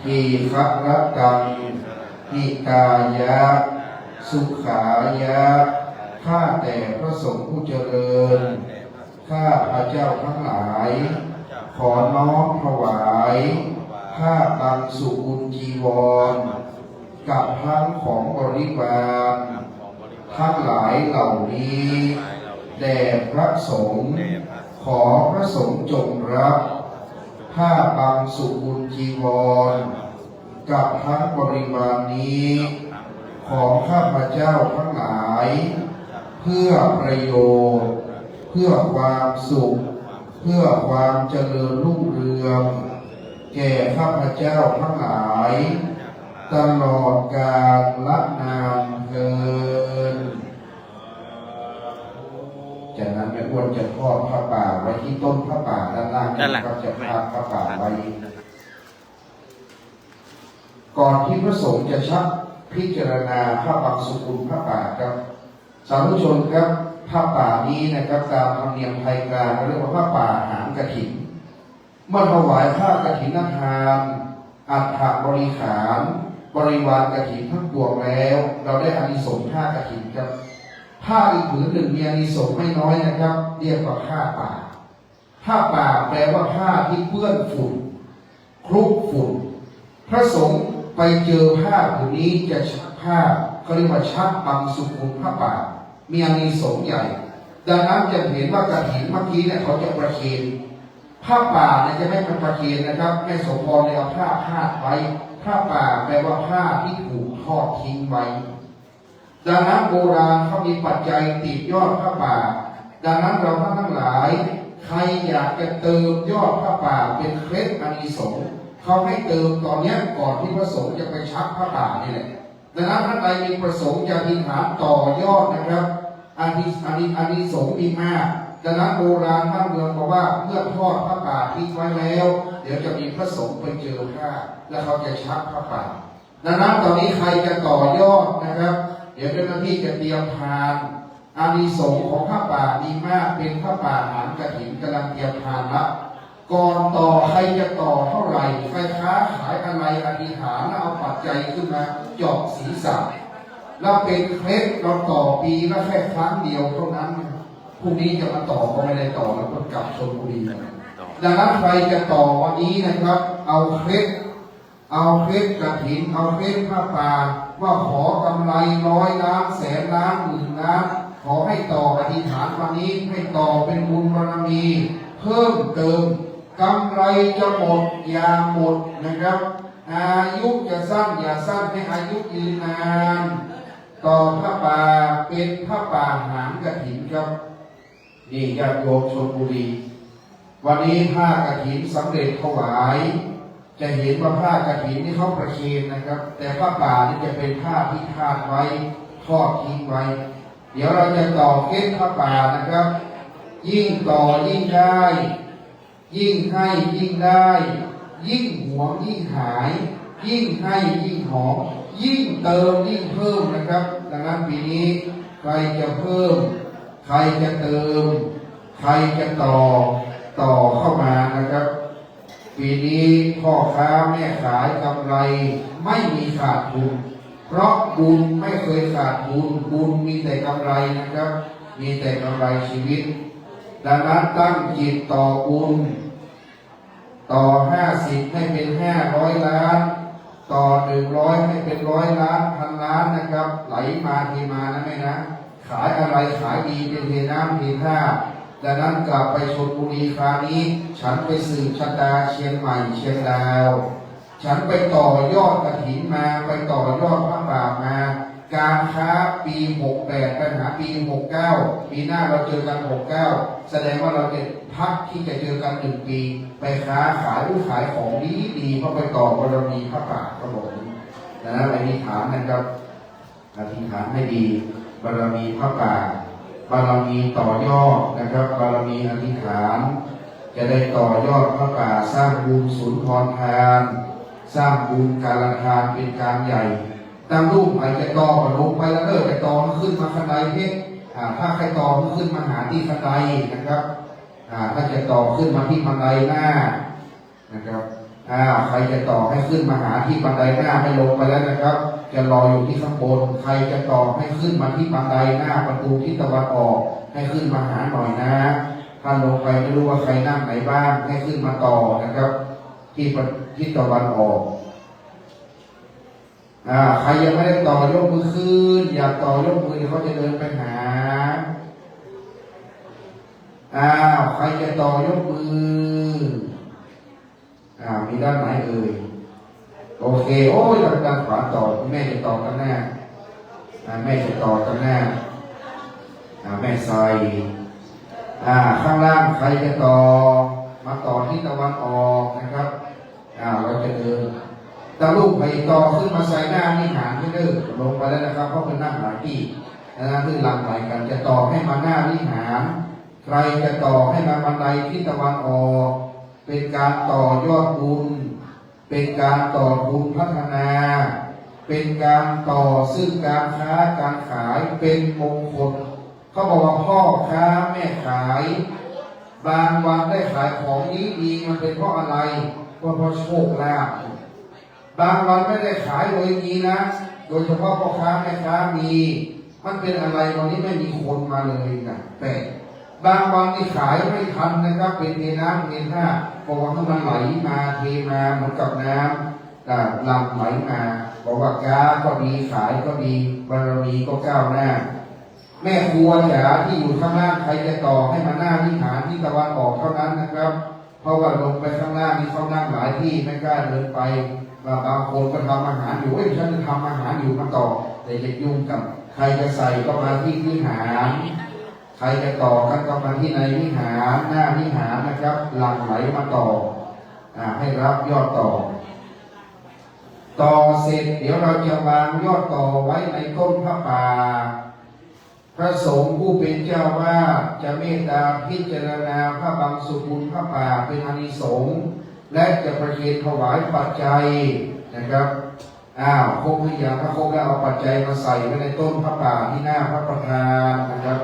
ทีฆรตังหิตายะสุขายะข้าแต่พระสงฆ์ผู้เจริญข้าพระเจ้าทั้งหลายขอน้อมถวายผ้าตังสุกุลจีวรกับทั้งของบริวารทั้งหลายเหล่านี้แด่พระสงฆ์ขอพระสงฆ์จงรับผ้าตังสุกุลจีวรกับทั้งบริวารนี้ของข้าพเจ้าทั้งหลายเพื่อประโยชน์เพื่อความสุขเพื่อความเจริญรุ่งเรืองแก่ข้าพเจ้าทั้งหลายตลอดกาลละนานเทินจากนั้นแม่อ้วนจะทอดผ้าป่าไว้ที่ต้นผ้าป่าด้านล่างก็จะพาดผ้าป่าไว้ก่อนที่พระสงฆ์จะชักพิจารณาผ้าบางสุกุลผ้าป่าครับสาธุชนครับผ้าป่านี้นะครับตามธรรมเนียมไทยกลางเรียกว่าผ้าป่าหางกฐินเมื่อถวายผ้ากฐินทานอัฐบริขารบริวารกฐินทั้งปวงแล้วเราได้อานิสงส์ผ้ากฐินครับผ้าอีกผืนหนึ่งมีอานิสงส์ไม่น้อยนะครับเรียกว่าผ้าป่าผ้าป่าแปลว่าผ้าที่เปื้อนฝุ่นคลุกฝุ่นพระสงฆ์ไปเจอผ้าผืนนี้จะชักผ้าเขาเรียกว่าชักบางสุกุลผ้าป่ามีอานิสงส์ใหญ่ดังนั้นจะเห็นว่ากฐินเมื่อกี้เนี่ยเขาจะประเคนผ้าป่าเนี่ยจะไม่เป็นประเคนนะครับแม่โสภรเนี่ยเอาผ้าพาดไว้ผ้าป่าแปลว่าผ้าที่ถูกทอดทิ้งไว้ดังนั้นโบราณเขามีปัจจัยติดยอดผ้าป่าดังนั้นเราท่านทั้งหลายใครอยากจะเติมยอดผ้าป่าเป็นเคล็ดอานิสงส์เขาให้เติมตอนนี้ก่อนที่พระสงฆ์จะไปชักผ้าป่านี่แหละ ดังนั้นท่านใดมีประสงค์จะอธิษฐานต่อยอดนะครับอานิสงส์มีมากดังนั้นโบราณบ้านเมืองบอกว่าเมื่อทอดผ้าป่าทิ้งไว้แล้วเดี๋ยวจะมีพระสงฆ์ไปเจอข้าแล้วเขาจะชักผ้าป่าดังนั้นตอนนี้ใครจะต่อยอดนะครับเดี๋ยวเจ้าหน้าที่จะเตรียมทานอานิสงส์ของผ้าป่าดีมากเป็นผ้าป่าหางกฐินกำลังเตรียมทานละก่อนต่อใครจะต่อเท่าไหร่ใครค้าขายอะไรอธิษฐานแล้วเอาปัจจัยขึ้นมาเจาะศีรษะแล้วเป็นเคล็ดเราต่อปีละแค่ครั้งเดียวเท่านั้นพรุ่งนี้จะมาต่อก็ไม่ได้ต่อแล้วก็กลับชลบุรีดังนั้นใครจะต่อวันนี้นะครับเอาเคล็ดกฐินเอาเคล็ดผ้าป่าว่าขอกำไร100 ล้านแสนล้านหมื่นล้านขอให้ต่ออธิษฐานวันนี้ให้ต่อเป็นบุญบารมีเพิ่มเติมกำไรจะหมดอย่าหมดนะครับอายุจะสั้นอย่าสั้นให้อายุยืนนานต่อผ้าป่าเป็นผ้าป่าหางกฐินครับนี่ญาติโยมชลบุรีวันนี้ผ้ากฐินสำเร็จถวายจะเห็นว่าผ้ากฐินนี่เขาประเคนนะครับแต่ผ้าป่านี่จะเป็นผ้าที่คาดไว้ทอดทิ้งไว้เดี๋ยวเราจะต่อเก็บผ้าป่านะครับยิ่งต่อยิ่งได้ยิ่งให้ยิ่งได้ยิ่งหวงยิ่งหายยิ่งให้ยิ่งหอมยิ่งเติมยิ่งเพิ่มนะครับดังนั้นปีนี้ใครจะเพิ่มใครจะเติมใครจะต่อเข้ามานะครับปีนี้พ่อค้าแม่ขายกำไรไม่มีขาดทุนเพราะบุญไม่เคยขาดทุนบุญมีแต่กำไรนะครับมีแต่กำไรชีวิตดังนั้นตั้งจิตต่อบุญต่อ50ให้เป็น500 ล้านต่อ100ให้เป็น100 ล้านพันล้านนะครับไหลมาเทมานะแม่นะขายอะไรขายดีเป็นเทน้ำเทท่าดังนั้นกลับไปชลบุรีคราวนี้ฉันไปสืบชะตาเชียงใหม่เชียงดาวฉันไปต่อยอดกฐินมาไปต่อยอดผ้าป่ามาการค้าปี68ไปหาปี69ปีหน้าเราเจอกัน69แสดงว่าเราจะพักที่จะเจอกัน1 ปีไปค้าขายขายของดีเพราะไปต่อบารมีผ้าป่าครับผมดังนั้นอธิษฐานนะครับอธิษฐานให้ดีบารมีผ้าป่าบารมีต่อยอดนะครับบารมีอธิษฐานจะได้ต่อยอดผ้าป่าสร้างบุญสุนทรทานสร้างบุญการทานเป็นการใหญ่ตามรูปอาจจะต่อลงไปแล้วไปต่อขึ้นมาคันไดเพชรถ้าใครต่อขึ้นมาหาที่คันไดนะครับถ้าจะต่อขึ้นมาที่บันไดหน้านะครับใครจะต่อให้ขึ้นมาหาที่บันไดหน้าไม่ลงไปแล้วนะครับจะรออยู่ที่ข้างบนใครจะต่อให้ขึ้นมาที่บันไดหน้าประตูทิศตะวันออกให้ขึ้นมาหาหน่อยนะถ้าลงไปไม่รู้ว่าใครนั่งไหนบ้างให้ขึ้นมาต่อนะครับที่ทิศตะวันออกใครยังไม่ได้ต่อยกมือขึ้นอยากต่อยกมือเขาจะเดินไปหาใครจะต่อยกมือมีด้านไหนเอ่ยโอเคโอ้ยด้านขวาต่อแม่จะต่อกันหน้าแม่จะต่อกันหน้าแม่ใส่ข้างล่างใครจะต่อมาต่อที่ตะวันออกนะครับเราจะเดินตะลุกไปต่อขึ้นมาใส่หน้านี่หางไม่เด้อลงไปแล้วนะครับเพราะเป็นนั่งหลายที่นะคือหลังไหลกันจะต่อให้มาหน้าวิหารใครจะต่อให้มาบันไดที่ตะวันออกเป็นการต่อยอดบุญเป็นการต่อบุญพัฒนาเป็นการต่อซึ่งการค้าการขายเป็นมงคลเขาบอกว่าพ่อค้าแม่ขายบางวันได้ขายของดีมันเป็นเพราะอะไรเพราะโชคลาภบางวันไม่ได้ขายเลยดีนะโดยเฉพาะพ่อค้าแม่ค้ามีมันเป็นอะไรวันนี้ไม่มีคนมาเลยนะแต่บางวันที่ขายไม่ทันนะครับเป็นเทน้ำเทท่าบอกว่ามันไหลมาเทมาเหมือนกับน้ำหลั่งไหลมาบอกว่าค้าก็ดีขายก็ดีบารมีก็ก้าวหน้าแม่ครัวจ๋าที่อยู่ข้างล่างใครจะต่อให้มาหน้าวิหารที่ตะวันออกเท่านั้นนะครับเพราะว่าลงไปข้างล่างนี่เขานั่งหลายที่ไม่กล้าเดินไปบางคนก็ทำอาหารอยู่ฉันจะทำอาหารอยู่มาต่อแต่จะยุ่งกับใครจะใส่ก็มาที่วิหารใครจะต่อกันก็มาที่ในวิหารหน้าวิหารนะครับหลั่งไหลมาต่อให้รับยอดต่อ ต่อเสร็จเดี๋ยวเราจะวางยอดต่อไว้ในต้นพระป่าพระสงฆ์ผู้เป็นเจ้าวาดจะเมตตาพิจารณาพระบังสุกุลพระป่าเป็นอานิสงส์และจะประเคนถวายปัจจัยนะครับคงพยายามถ้าคงแล้วเอาปัจจัยมาใส่ไว้ในต้นพระป่าที่หน้าพระประธานนะครับ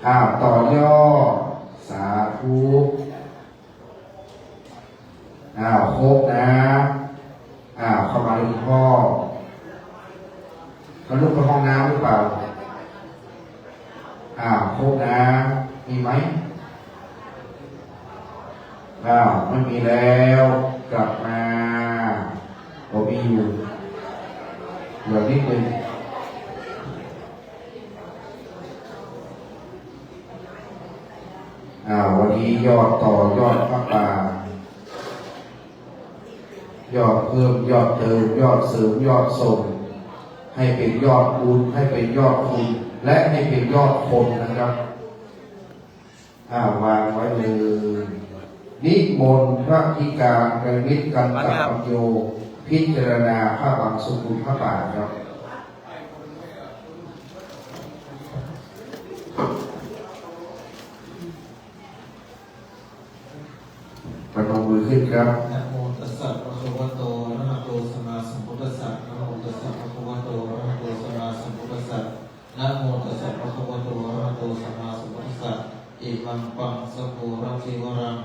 มา ต่อยอดสาธุครบนะเข้ามาดูพ่อเขาลุกไปห้องน้ำหรือเปล่าครบนะมีไหมไม่มีแล้วกลับมาผมมีอยู่เหลือนิดนึงวันนี้ยอดต่อยอดพระป่ายอดเพิ่มยอดเติมยอดเสริมยอดส่งให้เป็นยอดบุญให้เป็นยอดคุณและให้เป็นยอดคนนะครับวางไว้เลยนิมนต์พระธิการกระมิตรกันตปัญโยพิจารณาพระบังสุกุลพระป่าครับประนมมือขึ้นครับนะโมตัสสะภะคะวะโตอะระหะโตสัมมาสัมพุทธัสสะนะโมตัสสะภะคะวะโตอะระหะโตสัมมาสัมพุทธัสสะนะโมตัสสะภะคะวะโตอะระหะโตสัมมาสัมพุทธัสสะอิมังปังสโภรทิวรัง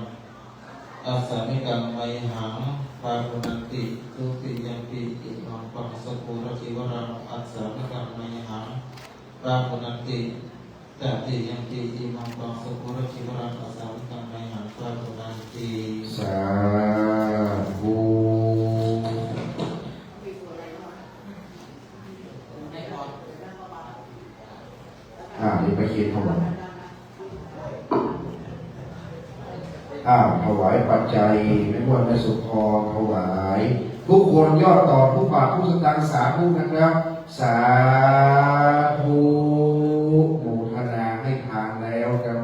อาสามิกังไมหังปารุนันติทุติยัมปิอิมังปังสโภรทิวรังอาสามิกังไมหังปารุนันติตติยัมปิอิมังปังสโภรทิวรังอาสามิกังไมหังปารุนันติสาธุนี่ไปเขียนทั้งหมดถวายปัจจัยไม่ว่าในสุพรถวายทุกคนยอดต่อทุกบาททุกสตางค์สาธุนะครับสาธุโมทนาให้ทานแล้วครับ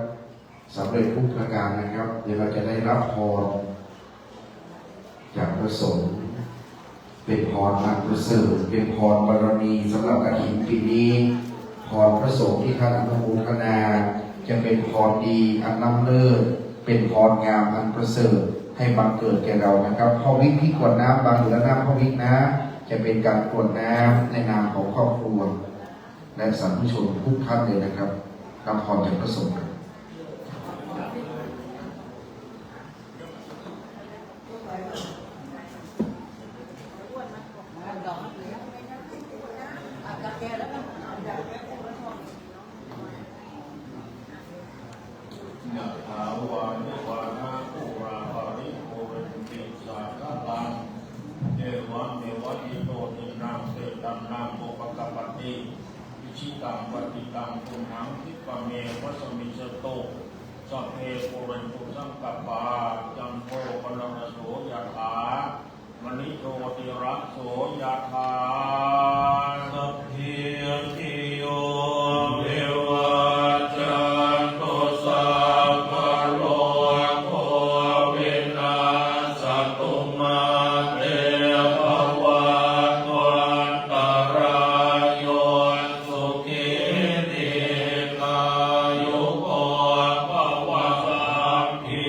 สำเร็จทุกประการนะครับเดี๋ยวเราจะได้รับพรจากพระสงฆ์เป็นพรอันประเสริฐเป็นพรบารมีสำหรับกฐินปีนี้พรพระสงฆ์ที่ท่านอนุโมทนาจะเป็นพรดีอันล้ำเลิศเป็นพรงามอันประเสริฐให้บังเกิดแก่เรานะครับพ่อวิกที่กรวดน้ำบางอยู่แล้วน้ำพ่อวิกนะจะเป็นการกรวดน้ำในนามของครอบครัวและสาธุชนทุกท่านเลยนะครับรับพรจากพระสงฆ์ยะถาวานิวานาภูราภริโภเรติสาคลังเอวะเมวะอิโตตินังเตตัมนังโมปะกะปติอิชิตังปฏิตังตุนังทิปะเมวะสมิจโตสัพเพปุเรนตุสังกปาจัมโภปนรโสยะถามณิโชติระโสยะถาสัพเพทิโยเมวะจันโตสัพพะโลกโควินาศตุมาเตภวัตวันตรายโยสุขิติกายุโกภวะสัมภิ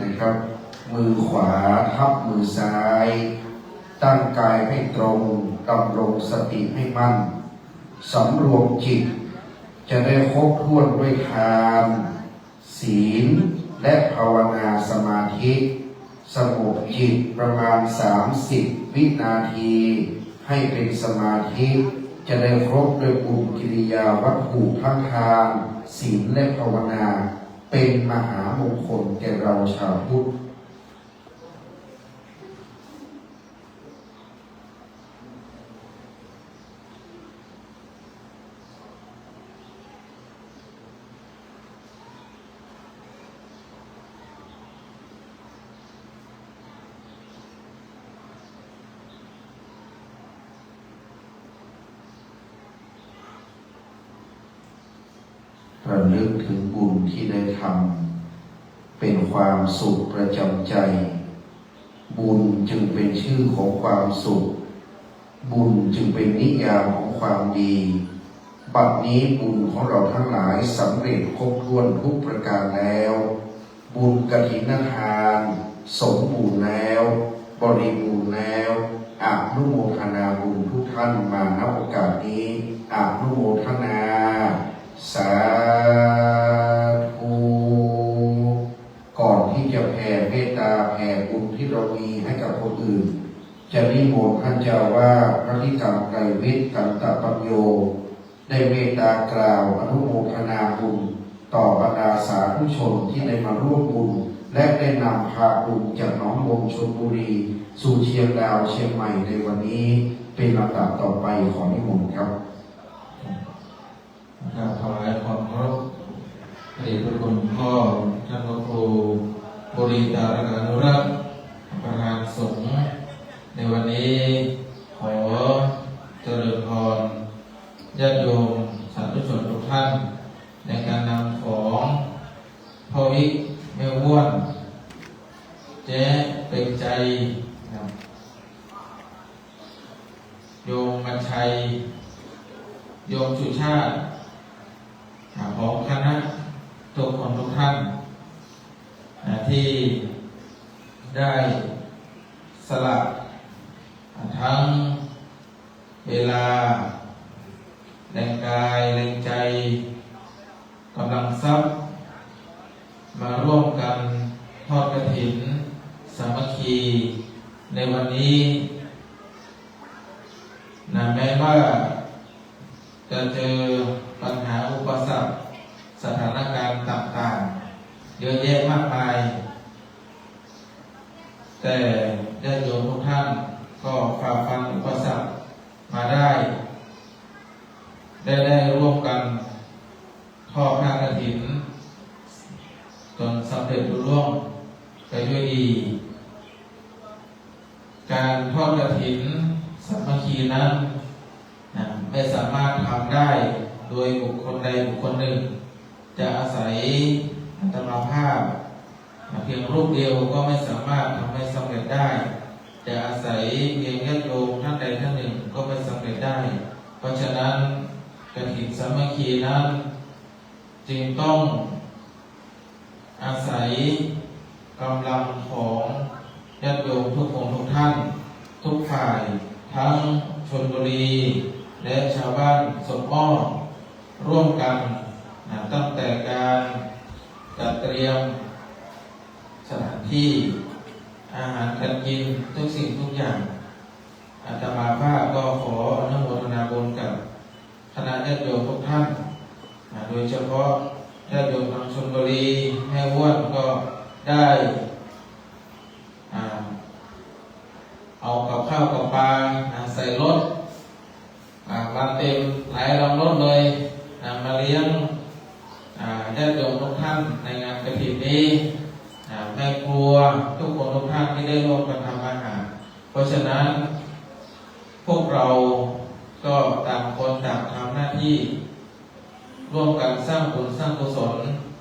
นะครับ มือขวาทับมือซ้าย ตั้งกายให้ตรงดำรงสติให้มั่นสำรวมจิตจะได้ครบถ้วนด้วยทานศีลและภาวนาสมาธิสงบจิตประมาณ30 วินาทีให้เป็นสมาธิจะได้ครบด้วยบุญกิริยาวัตถุทั้งทานศีลและภาวนาเป็นมหามงคลแก่เราชาวพุทธระลึกถึงบุญที่ได้ทำเป็นความสุขประจำใจ บุญจึงเป็นชื่อของความสุขบุญจึงเป็นนิยามของความดีบัดนี้บุญของเราทั้งหลายสำเร็จครบถ้วนทุกประการแล้วบุญกฐินทานสมบูรณ์แล้วบริบูรณ์แล้วอนุโมทนาบุญทุกท่านมาณโอกาสนี้อนุโมทนาสาธุก่อนที่จะแผ่เมตตาแผ่บุญที่เรามีให้กับคนอื่นจะนิมนต์ท่านเจ้าว่าพระธิกรรมไกรวิทย์กันตปัญโยได้เมตตากล่าวอนุโมทนาบุญต่อบรรดาสาธุชนที่ได้มาร่วมบุญและได้นำพาบุญจากหนองบงชลบุรีสู่เชียงดาวเชียงใหม่ในวันนี้เป็นลำดับต่อไปขอนิมนต์ครับถวายความเคารพพระเดชพระคุณพ่อท่านพระครูบุรีตารกานุรักษ์ประธานสงฆ์ในวันนี้ขอเจริญพรญาติโยมสาธุชนทุกท่านในการนำของพ่อวิกแม่ว้วนเจ๊เป็นใจโยมมาชัยโยมสุชาติของคณะทุกคนทุกท่านที่ได้สละทั้งเวลาแรงกายแรงใจกำลังทรัพย์มาร่วมกันทอดกฐินสามัคคีในวันนี้แม้ว่าจะเจอปัญหาอุปสรรคสถานการณ์ต่างๆเยอะแยะมากมายแต่ญาติโยมทุกท่านก็ฝ่าฟันอุปสรรคมาได้ร่วมกันทอดผ้ากฐินจนสำเร็จลุล่วงไปด้วยดีการทอดกฐินสามัคคีนั้นไม่สามารถทำได้โดยบุคคลใดบุคคลหนึ่งจะอาศัยอัตมาภาพเพียงรูปเดียวก็ไม่สามารถทำให้สำเร็จได้จะอาศัยเพียงญาติโยมท่านใดท่านหนึ่งก็ไม่สำเร็จได้เพราะฉะนั้นกฐินสามัคคีนั้นจึงต้องอาศัยกำลังของญาติโยมทุกคนทุกท่านทุกฝ่ายทั้งชลบุรีและชาวบ้านสมอ้อร่วมกันตั้งแต่การจัดเตรียมสถานที่อาหารการกินทุกสิ่งทุกอย่างอาตมาภาพก็ขออนุโมทนาบุญกับคณะญาติโยมทุกท่านโดยเฉพาะญาติโยมทางชลบุรีแม่ว้วนก็ได้เอากับข้าวกับปลาใส่รถมาเต็มหลายลำรถเลยมาเลี้ยงญาติโยมทุกท่านในงานกฐินนี้แม่ครัวทุกคนทุกท่านที่ได้ร่วมกันทำอาหารเพราะฉะนั้นพวกเราก็ต่างคนต่างทำหน้าที่ร่วมกันสร้างบุญสร้างกุศล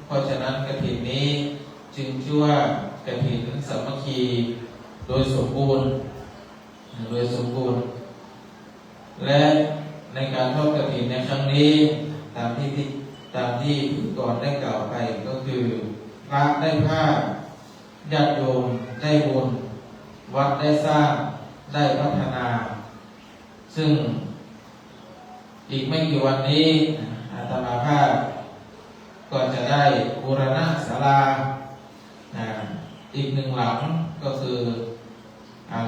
เพราะฉะนั้นกฐินนี้จึงชื่อว่ากฐินสามัคคีโดยสมบูรณ์และในการทอดกฐินในครั้งนี้ตามที่ก่อนได้กล่าวไปก็คือพระได้ผ้า ญาติโยมได้บุญวัดได้สร้างได้พัฒนาซึ่งอีกไม่กี่วันนี้อาตมาภาพก็จะได้บูรณะศาลาอีกหนึ่งหลังก็คือ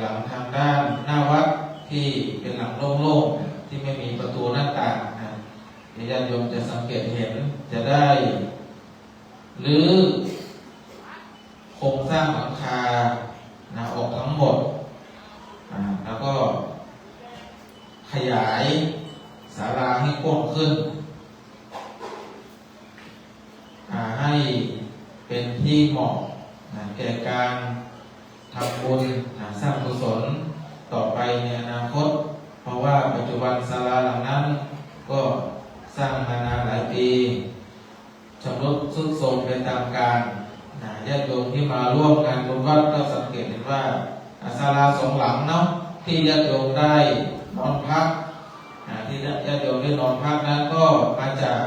หลังทางด้านหน้าวัดที่เป็นหลังโล่งๆที่ไม่มีประตูหน้าต่างญาติโยมจะสังเกตเห็นจะได้หรือโครงสร้างหลังคาออกทั้งหมดแล้วก็ขยายศาลาให้กว้างขึ้นให้เป็นที่เหมาะแก่การทำบุญสร้างกุศลต่อไปในอนาคตเพราะว่าปัจจุบันศาลาหลังนั้นก็สร้างมานานหลายปีชำรุดทรุดโทรมไปตามกาลญาติโยมที่มาร่วมงานบุญวัดก็สังเกตเห็นว่าศาลาสองหลังเนาะที่ญาติโยมได้นอนพักที่ญาติโยมได้นอนพักนั้นก็มาจาก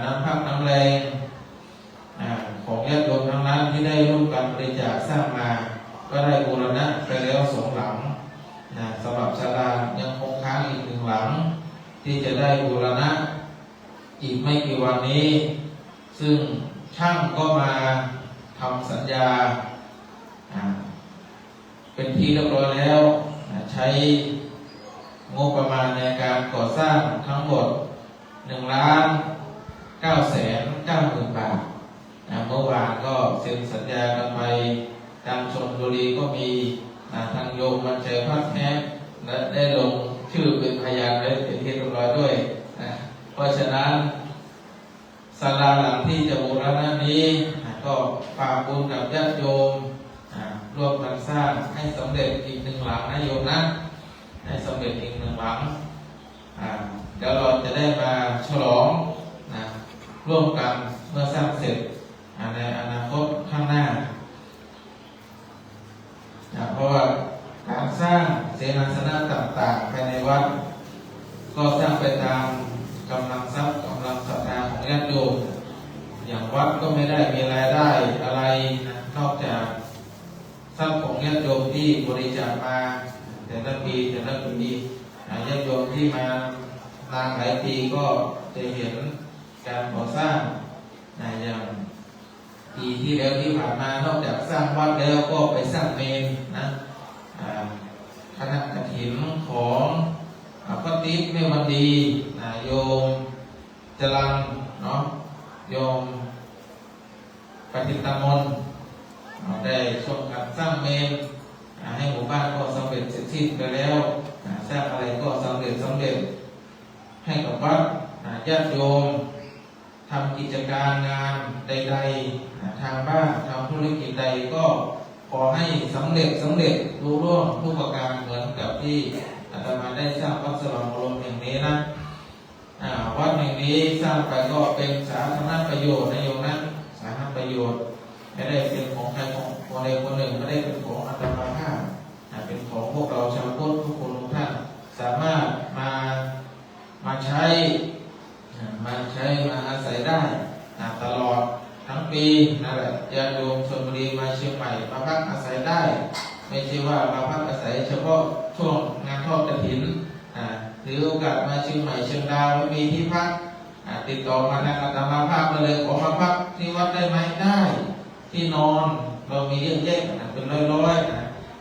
น้ำพักน้ำแรงของญาติโยมทั้งนั้นที่ได้ร่วมกันบริจาคสร้างมาก็ได้บูรณะไปแล้วสองหลังสำหรับศาลายังคงค้างอีกหนึ่งหลังที่จะได้บูรณะอีกไม่กี่วันนี้ซึ่งช่างก็มาทำสัญญาเป็นที่เรียบร้อยแล้วใช้งบประมาณในการก่อสร้างทั้งหมด1,990,000 บาทเมื่อวานก็เซ็นสัญญากันไปทางชลบุรีก็มีทางโยมมันเจอพัดแท้และได้ลงชื่อเป็นพยานไว้เป็นที่เรียบร้อยด้วยเพราะฉะนั้นศาลาหลังที่จะบูรณะนี้ก็ฝากบุญกับญาติโยมร่วมกันสร้างให้สำเร็จอีกหนึ่งหลังนะโยมนะให้สำเร็จอีกหนึ่งหลังเดี๋ยวเราจะได้มาฉลองร่วมกันเมื่อสร้างเสร็จในอนาคตข้างหน้าเพราะว่าการสร้างเสนาสนะต่างๆภายในวัดก็สร้างไปตามกำลังทรัพย์กำลังศรัทธาของญาติโยมอย่างวัดก็ไม่ได้มีรายได้อะไรนอกจากทรัพย์ของญาติโยมที่บริจาคมาแต่ละปีญาติโยมที่มานานหลายปีก็จะเห็นการก่อสร้างอย่างปีที่แล้วที่ผ่านมานอกจากสร้างวัดแล้วก็ไปสร้างเมนคณะกฐินของพระติ๊กเมวันดีโยมจรัญเนาะโยมปฏิตามนได้ช่วงการสร้างเมนให้หมู่บ้านก็สำเร็จเสร็จสิ้นไปแล้วสร้างอะไรก็สำเร็จให้กับวัดญาติโยมทำกิจการงานใดๆทางบ้านทำธุรกิจใดก็ขอให้สำเร็จรุ่ร่วงทุกประการเหมือนกับที่อาตมาได้สร้างวัดสว่างอารมณ์แห่งนี้นะวัดแห่งนี้สร้างไปก็เป็นสาธารณประโยชน์นะโยมนะสาธารณประโยชน์ไม่ได้เป็นของใครของคนใดคนหนึ่งไม่ได้เป็นของอาตมาภาพเป็นของพวกเราชาวพุทธทุกคนทุกท่านสามารถมาใช้มาอาศัยได้ตลอดทั้งปีนั่นแหละญาติโยมชลบุรีมาเชียงใหม่มาพักอาศัยได้ไม่ใช่ว่ามาพักอาศัยเฉพาะช่วงงานทอดกฐินหรือโอกาสมาเชียงใหม่เชียงดาวไม่มีที่พักติดต่อมาทางอาตมาภาพเลยขอมาพักที่วัดได้ไหมได้ที่นอนเรามีเยอะแยะเป็นร้อย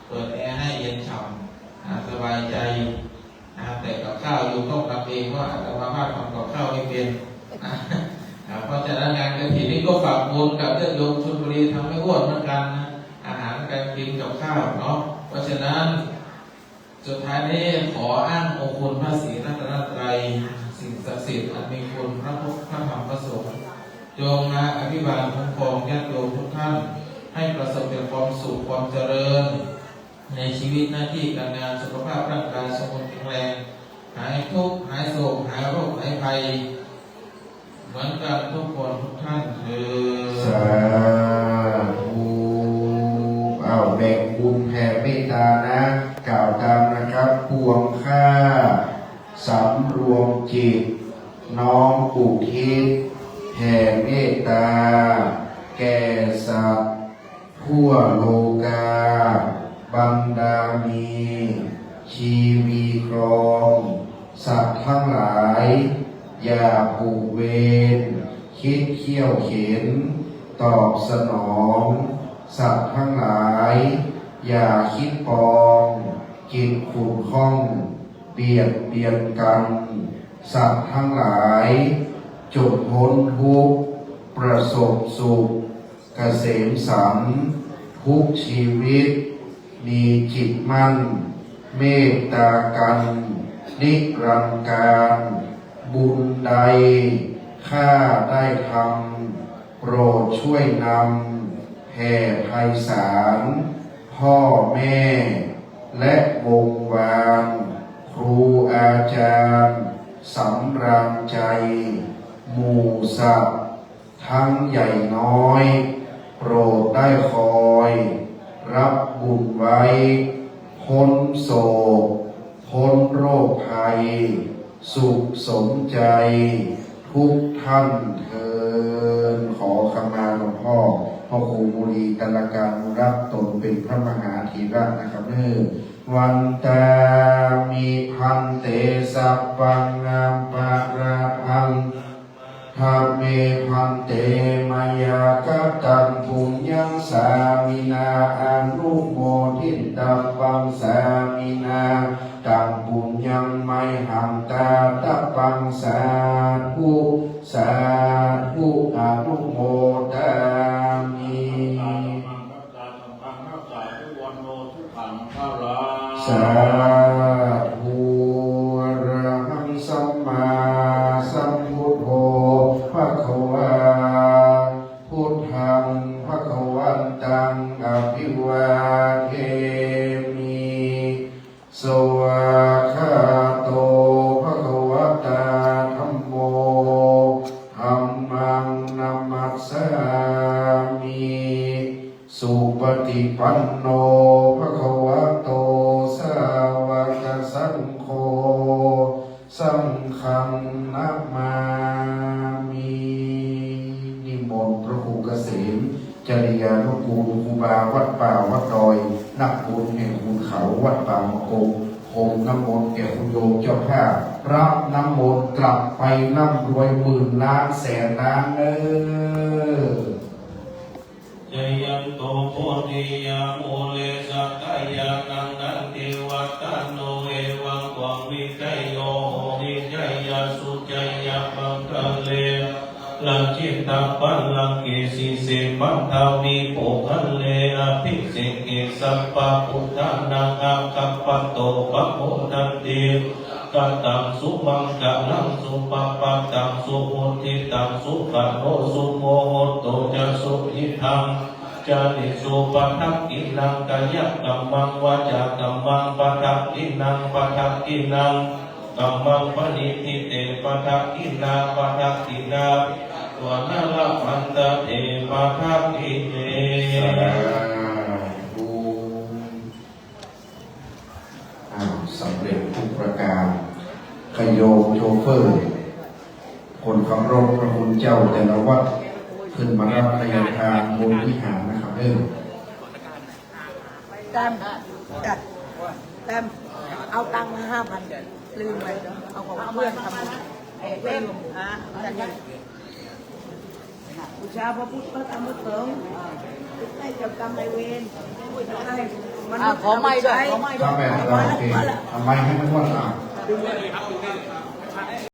เปิดแอร์ให้เย็นฉ่ำสบายใจแต่กับข้าวอยู่ต้องทำเองว่าอาตมาภาพทำกับข้าวไม่เป็นเพราะฉะนั้นงานกฐินนี้ก็ฝากบุญกับญาติโยมชลบุรีทำให้อ้วนเหมือนกันอาหารการกินกับข้าวเนาะเพราะฉะนั้นสุดท้ายนี้ขออ้างองค์คุณพระศรีรัตนตรัยสิ่งศักดิ์สิทธิ์อันมีคุณพระพุทธพระธรรมพระสงฆ์จงมาอภิบาลคุ้มครองญาติโยมทุกท่านให้ประสบแต่ความสุขความเจริญในชีวิตหน้าที่การงานสุขภาพร่างกายสมบูรณ์แข็งแรงหายทุกข์หายโศกหายโรคหายภัยเหมือนกันทุกคนทุกท่านสาธุแบ่งบุญแผ่เมตตานะกล่าวตามนะครับพวงข้าสำรวมจิตน้อมอุทิศแผ่เมตตาแก่สัตว์พ ทั่วโลกาบันดามีชีวีครองสัตว์ทั้งหลายอย่าผูกเวรคิดเคี่ยวเข็นตอบสนองสัตว์ทั้งหลายอย่าคิดปองจิตขุ่นข้องเบียดเบียนกันสัตว์ทั้งหลายจงพ้นทุกข์ประสบสุขเกษมสันต์ทุกชีวิตมีจิตมั่นเมตตากันนิรันดร์การบุญใดข้าได้ทำโปรดช่วยนำแผ่ไพศาลพ่อแม่และวงวานครูอาจารย์สำราญใจหมู่สัตว์ทั้งใหญ่น้อยโปรดได้คอยรับบุญไว้พ้นโศกพ้นโรคภัยสุขสมใจทุกท่านเทินขอขมาหลวงพ่อพ่อครูบุรีกัลการรับตนเป็นพระมหาธีระนะครับวันตามีพันเตสัพพังงามปะราพังธรรมเมพันเตมายากตังปุญญังสามินาอนุโมทิตัพพังสามินาตังปุญญังไมหังตาตัพพังสาธุสาธุอนุโมทามิสาธุอะระหังสัมมาสัมพุทโธภะคะวาพุทธังภะคะวันตังอภิวาเทมิสวากขาโตภะคะวตาธัมโมธัมมังนัมมัสสามิสุปฏิปันโนภะคะวะโตสาวกสังโฆสังฆังนัมมามินิมนต์พระครูเกษมจริยานุกูลครูบาวัดป่าวัดดอยนักบุญแห่งคุณเขาวัดป่ามะกงคงน้ำมนต์แก่คุณโยมเจ้าภาพรับน้ำมนต์กลับไปร่ำรวยหมื่นล้านแสนล้านจยันโตโพธิยาโมเลสักายานังนันติวัตโนเอวังวังวิไกโยวิจยาสุจยาบังกะเลลังจิตตปัลลังเกสิเสปันทามีโภคันเลอภิเสกเกสัปปะพุทธานังอาคัปปะโตปะโพทันติกัตตังสุมังกะลังสุปปะตังสุโหติตังสุขะโนสุโมโหโตจะสุหิทังจานิสุปะทักกินังกายกัมมังวาจากัมมังปะทักกินังปะทักกินังกัมมังปณิทิเตปะทักกินาปะทักกินาตัวนาละมันตะเทปะทักกิเตสำเร็จทุกประการขยโยโชเฟอร์คนขับรถพระคุณเจ้าแต่ละวัดขึ้นมารับพยาทานบนวิหารนะครับแต้มเอาตังค์มา5,000ลืมไปเอาของเพื่อนทำเล่มบูชาพระพุทธพระธรรมพระสงฆ์ให้เจ้ากรรมนายเวรขอไม่ด้วยขอไม่ด้วยทำแบบโอเคทำไมให้มันว่า